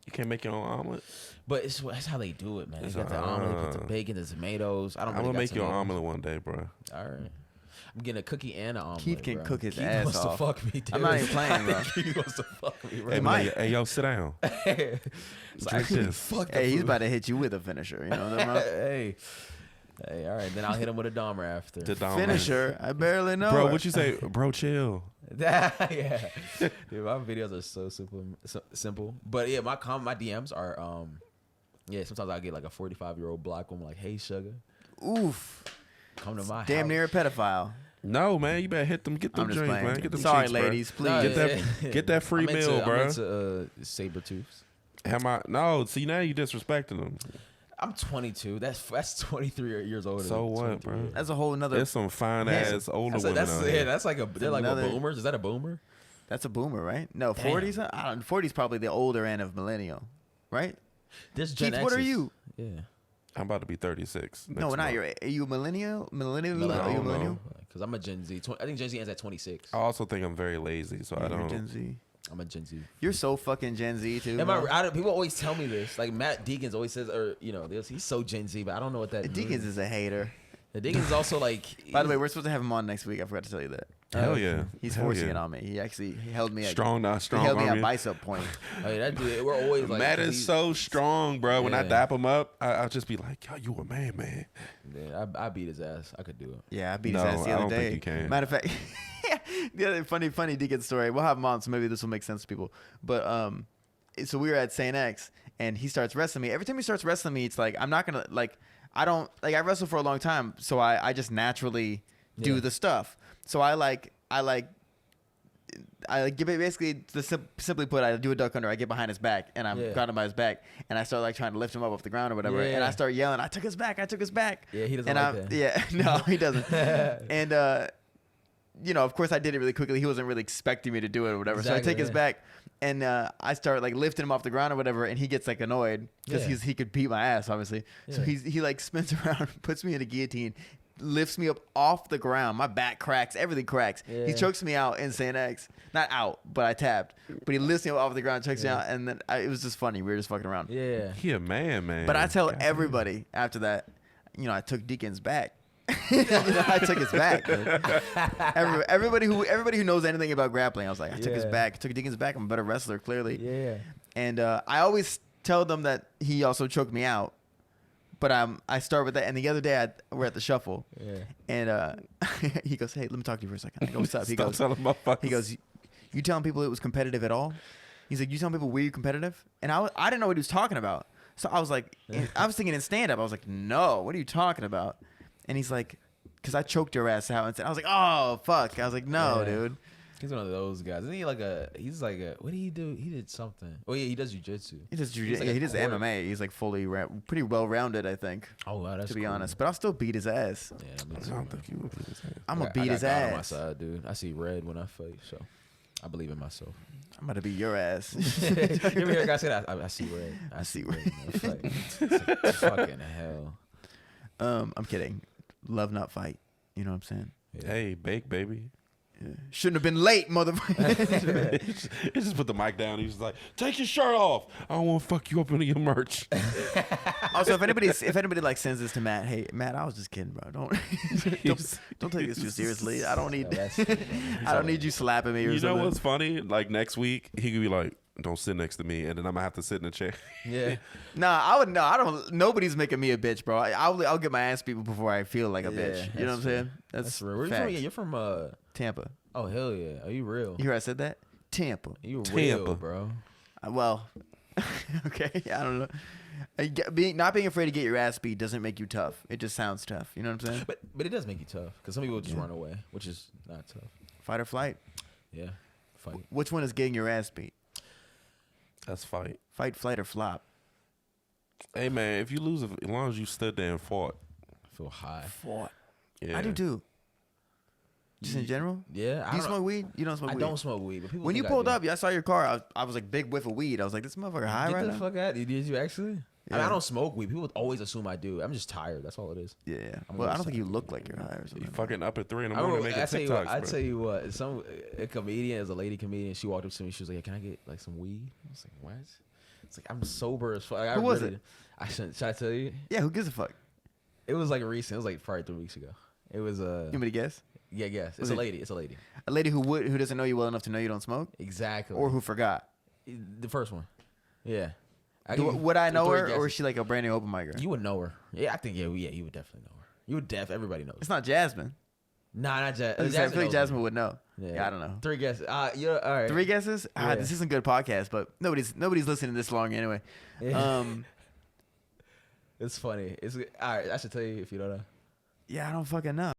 You can't make your own omelet? But that's how they do it, man. They It's got the omelet, put the bacon, the tomatoes. I don't. I'm Really gonna got make you an tomatoes. omelet one day, bro. All right. I'm getting a cookie and an omelet. Keith can bro. cook his Keith ass wants off. to fuck me, dude. I'm not even playing, bro. He wants to fuck me, bro. Hey, might. man, hey, yo, sit down. It's Drink this. fuck the Hey, he's food. about to hit you with a finisher. You know what I'm talking Hey, all right. Then I'll hit him with a Dahmer after. The about? Dom, Finisher? I barely know. Bro, her. what you say? Bro, chill. Yeah. Dude, my videos are so simple. But yeah, my DMs are yeah, sometimes I get like a 45-year-old black woman like, "Hey, sugar, Oof. come to my Damn house." near a pedophile. No, man, you better get them I'm drinks, just playing. man. Get them Sorry, cheeks, bro. ladies. Please. No, Get that free I'm meal, into, bro. I'm into saber tooths. Am I? No. See, now you disrespecting them. I'm 22. That's 23 years older. So than what, 23 bro? years. That's a whole nother. There's some fine ass older women out Yeah, here. that's like they're like what, another- boomers. Is that a boomer? That's a boomer, right? No, Damn. 40s. I don't. 40s probably the older end of millennial, right? There's Gen Keith, what are X's. you? Yeah. I'm about to be 36. No, next not month. your. Are you a millennial? Millennial? No, Are you I a don't millennial? know. Because I'm a Gen Z. I think Gen Z ends at 26. I also think I'm very lazy, so I You're don't. Gen Z. I'm a Gen Z. You're so fucking Gen Z too. Am bro. people always tell me this. Like Matt Deacons always says, or he's so Gen Z, but I don't know what that means. Deacons is a hater. The Deacons is also like. By the way, we're supposed to have him on next week. I forgot to tell you that. Hell yeah. He's Hell forcing yeah. it on me. He actually held me at Strong, not He strong. held me arm at you. bicep point. Oh, yeah, that dude, we're always like. Matt is so strong, bro. When I Yeah. dap him up, I'll just be like, yo, you a man. Yeah, I beat his ass. I could do it. Yeah, I beat No, his ass the I other don't day. think you can. Matter of fact, the other funny Deacon story. We'll have him on, so maybe this will make sense to people. But so we were at St. X, and he starts wrestling me. Every time he starts wrestling me, it's like I'm not gonna like. I don't like. I wrestled for a long time, so I just naturally do Yeah. the stuff. So I give it basically simply put. I do a duck under. I get behind his back, and I'm Yeah. got him by his back, and I start like trying to lift him up off the ground or whatever. And Yeah. I start yelling, "I took his back! I took his back!" Yeah, he doesn't and like that. Yeah, no, he doesn't. And of course I did it really quickly. He wasn't really expecting me to do it or whatever. So I Exactly, take his yeah. back, and I start like lifting him off the ground or whatever, and he gets like annoyed because Yeah. he could beat my ass obviously. So Yeah. he like spins around, puts me in a guillotine, lifts me up off the ground. My back cracks, everything cracks. He Yeah. chokes me out in St. X. Not out, but I tapped. But he lifts me up off the ground, chokes me Yeah. out, and then it was just funny. We were just fucking around. Yeah. He a man. But I tell God. everybody after that, I took Deacon's back. I took his back. Dude. Everybody who knows anything about grappling, I was like, I took his Yeah. back. Took Deacon's back. I'm a better wrestler, clearly. Yeah. And I always tell them that he also choked me out. But I start with that. And the other day, we're at the shuffle, Yeah. and he goes, "Hey, let me talk to you for a second." I go, "What's up?" He Stop goes, telling motherfuckers. "He goes, you telling people it was competitive at all?" He's like, "You telling people were you competitive?" And I didn't know what he was talking about. So I was like, I was thinking in stand up. I was like, "No, what are you talking about?" And he's like, "Because I choked your ass out." And I was like, "Oh fuck!" I was like, "No, Yeah. dude." He's one of those guys. Isn't he he's like a, what did he do? He did something. Oh yeah, he does jujitsu. He does He's like he a does quarter- MMA. He's like fully pretty well rounded, I think. Oh wow, that's to be cool. honest, but I'll still beat his ass. Yeah, me I too, don't man. think you would beat his ass. I'm gonna I beat got his God on my ass. side, dude. I see red when I fight, so I believe in myself. I'm gonna beat your ass. You ever hear a guy say that? I see red. I see red. in a fight. It's like, fucking hell. I'm kidding. Love not fight. You know what I'm saying? Yeah. Hey, bake, baby. Yeah. Shouldn't have been late, motherfucker. He just put the mic down. He was like, take your shirt off. I don't want to fuck you up into your merch. Also, if anybody like sends this to Matt, hey Matt, I was just kidding, bro. Don't take this too seriously. I don't need I don't need you slapping me or You know something. what's funny? Like next week, he could be like, don't sit next to me. And then I'm going to have to sit in the chair. Yeah. Nah, I would no. I don't. Nobody's making me a bitch, bro. I'll get my ass beat before I feel like a Yeah, bitch. You know what I'm that's saying? That's real. Where you from? facts. Yeah, you're from Tampa. oh hell yeah. Are you real? You hear I said that? Tampa. You Tampa. real, bro. Well, okay. I don't know. Not being afraid to get your ass beat doesn't make you tough. It just sounds tough. You know what I'm saying? But it does make you tough because some people just Yeah. run away, which is not tough. Fight or flight. Yeah. Fight. Which one is getting your ass beat? That's fight. Fight, flight, or flop? Hey, man, if you lose, as long as you stood there and fought. I feel high. Fought. Yeah. I do too. Just in general. Yeah. Do you smoke weed? You don't smoke I weed. don't smoke weed. But people When you think I pulled do. up, I saw your car. I was like, big whiff of weed. I was like, this motherfucker high Get right the now. fuck out. Did you actually? I mean, Yeah. I don't smoke weed. People always assume I do. I'm just tired. That's all it is. Yeah. I'm Well, I always don't think you tired. look like you're high or You something. fucking up at 3 in the I morning remember, making TikToks, I bro. tell you what, a comedian, is a lady comedian, she walked up to me, she was like, "Hey, can I get like some weed?" I was like, "What?" It's like, I'm sober as fuck. Like, Who was it? I shouldn't. Should I tell you? Yeah. Who gives a fuck? It was like recent. It was like probably 3 weeks ago. It was You want me to guess? yeah, yes. Was It's a it- lady. It's a lady. A lady who doesn't know you well enough to know you don't smoke, Exactly. or who forgot. the first one. Yeah. Would I know three her, or guesses. is she like a brand new open micer? You would know her. Yeah, I think you would definitely know her. You would everybody knows. It's not Jasmine. Nah, not I Jasmine. feel like knows me. Jasmine would know. Yeah, I don't know. 3 guesses. Yeah, all right. 3 guesses? Yeah. This isn't good podcast, but nobody's listening this long anyway. Yeah. It's funny. It's all right. I should tell you if you don't know. Yeah, I don't fucking know.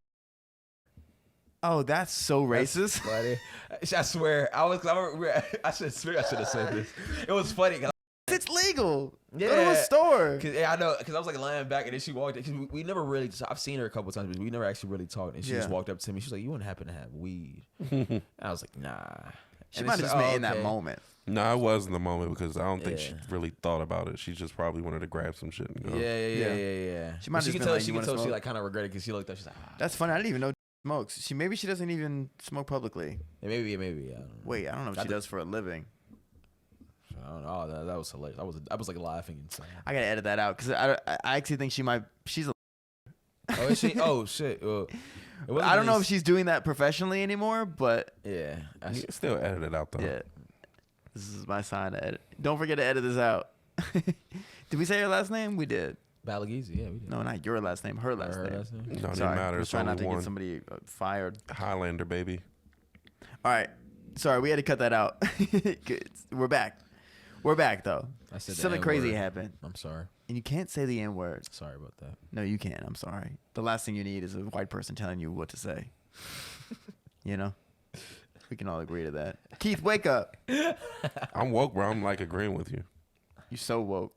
Oh, that's so racist. Funny. I swear. I should have said this. It was funny. 'Cause It's Liz. illegal. Go to a store. Cause I know, cause I was like lying back, and then she walked. Cause we never really. I've seen her a couple times, but we never actually really talked. And she just walked up to me. She's like, "You wouldn't happen to have weed?" And I was like, "Nah." She might have just been in that moment. No, I was in the moment because I don't think she really thought about it. She just probably wanted to grab some shit and go. Yeah. She might have She been like, she "You wanna could tell she smoke?" like kind of regretted because she looked up. She's like, That's funny. I didn't even know smokes. Maybe she doesn't even smoke publicly. Yeah, maybe. I don't know. Wait, I don't know what she does for a living. I don't know. That was hilarious. I was like laughing inside. I gotta edit that out because I actually think she's a. Oh, is she? Oh shit. I don't know if she's doing that professionally anymore, but yeah. You can still edit it out though. yeah. This is my sign to edit. Don't forget to edit this out. Did we say her last name? We did. Balagizi, yeah, we did. No, not your last name. Her last name. Don't even Sorry, matter. I was It's trying not only to one. get somebody fired. Highlander, baby. All right. Sorry, we had to cut that out. Good. We're back. We're back, though. I said the Something crazy N-word. happened. I'm sorry. And you can't say the N word. Sorry about that. No, you can't. I'm sorry. The last thing you need is a white person telling you what to say. You know? We can all agree to that. Keith, wake up. I'm woke, bro. I'm like agreeing with you. You're so woke.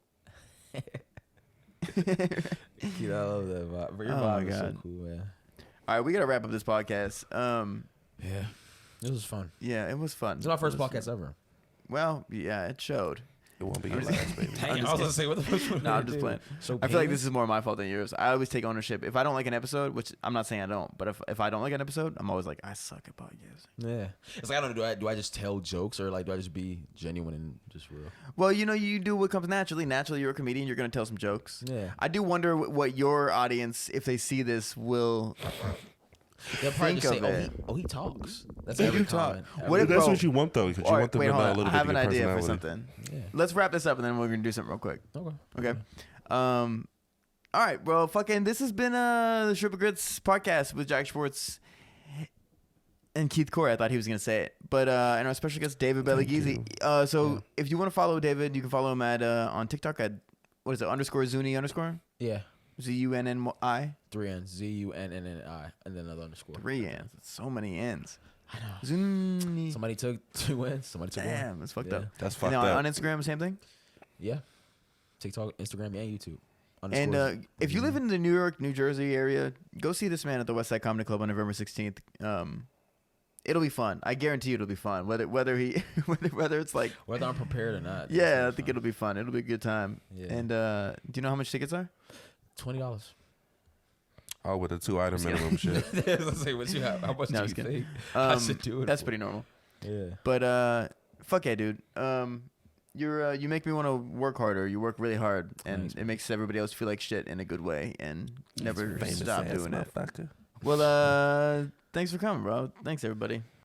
Keith, I love that vibe. Your Oh my vibe is so God. cool, man. All right, we got to wrap up this podcast. Yeah. This was fun. Yeah, it was fun. It's my first It was podcast fun. ever. Well, yeah, it showed. It won't be your last, baby. Dang, I was gonna say, what the fuck? No, I'm just playing. So I feel like this is more my fault than yours. I always take ownership. If I don't like an episode, which I'm not saying I don't, but if I don't like an episode, I'm always like, I suck at podcasting. Yeah. It's like, I don't know, do I just tell jokes or like do I just be genuine and just real? Well, you know, you do what comes naturally. Naturally, you're a comedian. You're going to tell some jokes. Yeah. I do wonder what your audience, if they see this, will They'll probably think just of say, it. he talks. That's They every do talk. comment. What if- That's bro- what you want though, because you All right, want them wait, to know hold a on. little I bit have of an your idea for personality. something. Yeah. Let's wrap this up, and then we're going to do something real quick. Okay. Okay. All right, bro. Fucking, this has been the Triple Grits podcast with Jack Schwartz and Keith Corey. I thought he was gonna say it, but and our special guest David Balagizi. If you want to follow David, you can follow him at on TikTok at what is it _Zuni_? Yeah. ZUNNI. 3 N's. ZUNNNI. And then another underscore. 3 N's. So many N's. I know. Zuni. Somebody took 2 N's. Somebody took Damn, one. it's fucked Yeah. up. That's And fucked then up. on Instagram, same thing. Yeah. TikTok, Instagram, and YouTube. And Underscores. if you live in the New York, New Jersey area, go see this man at the West Side Comedy Club on November 16th. It'll be fun. I guarantee you it'll be fun. Whether it's like whether I'm prepared or not. yeah, I think it'll be fun. It'll be a good time. Yeah. And do you know how much tickets are? $20. Oh, with a 2-item minimum shit. Let's say what you have. How much No, I do was you kidding. think I should do it? That's for? pretty normal. Yeah. But fuck yeah, dude. You make me want to work harder. You work really hard, and Thanks, it makes everybody else feel like shit in a good way, and never Famous stop ass doing it. motherfucker. Well, thanks for coming, bro. Thanks everybody.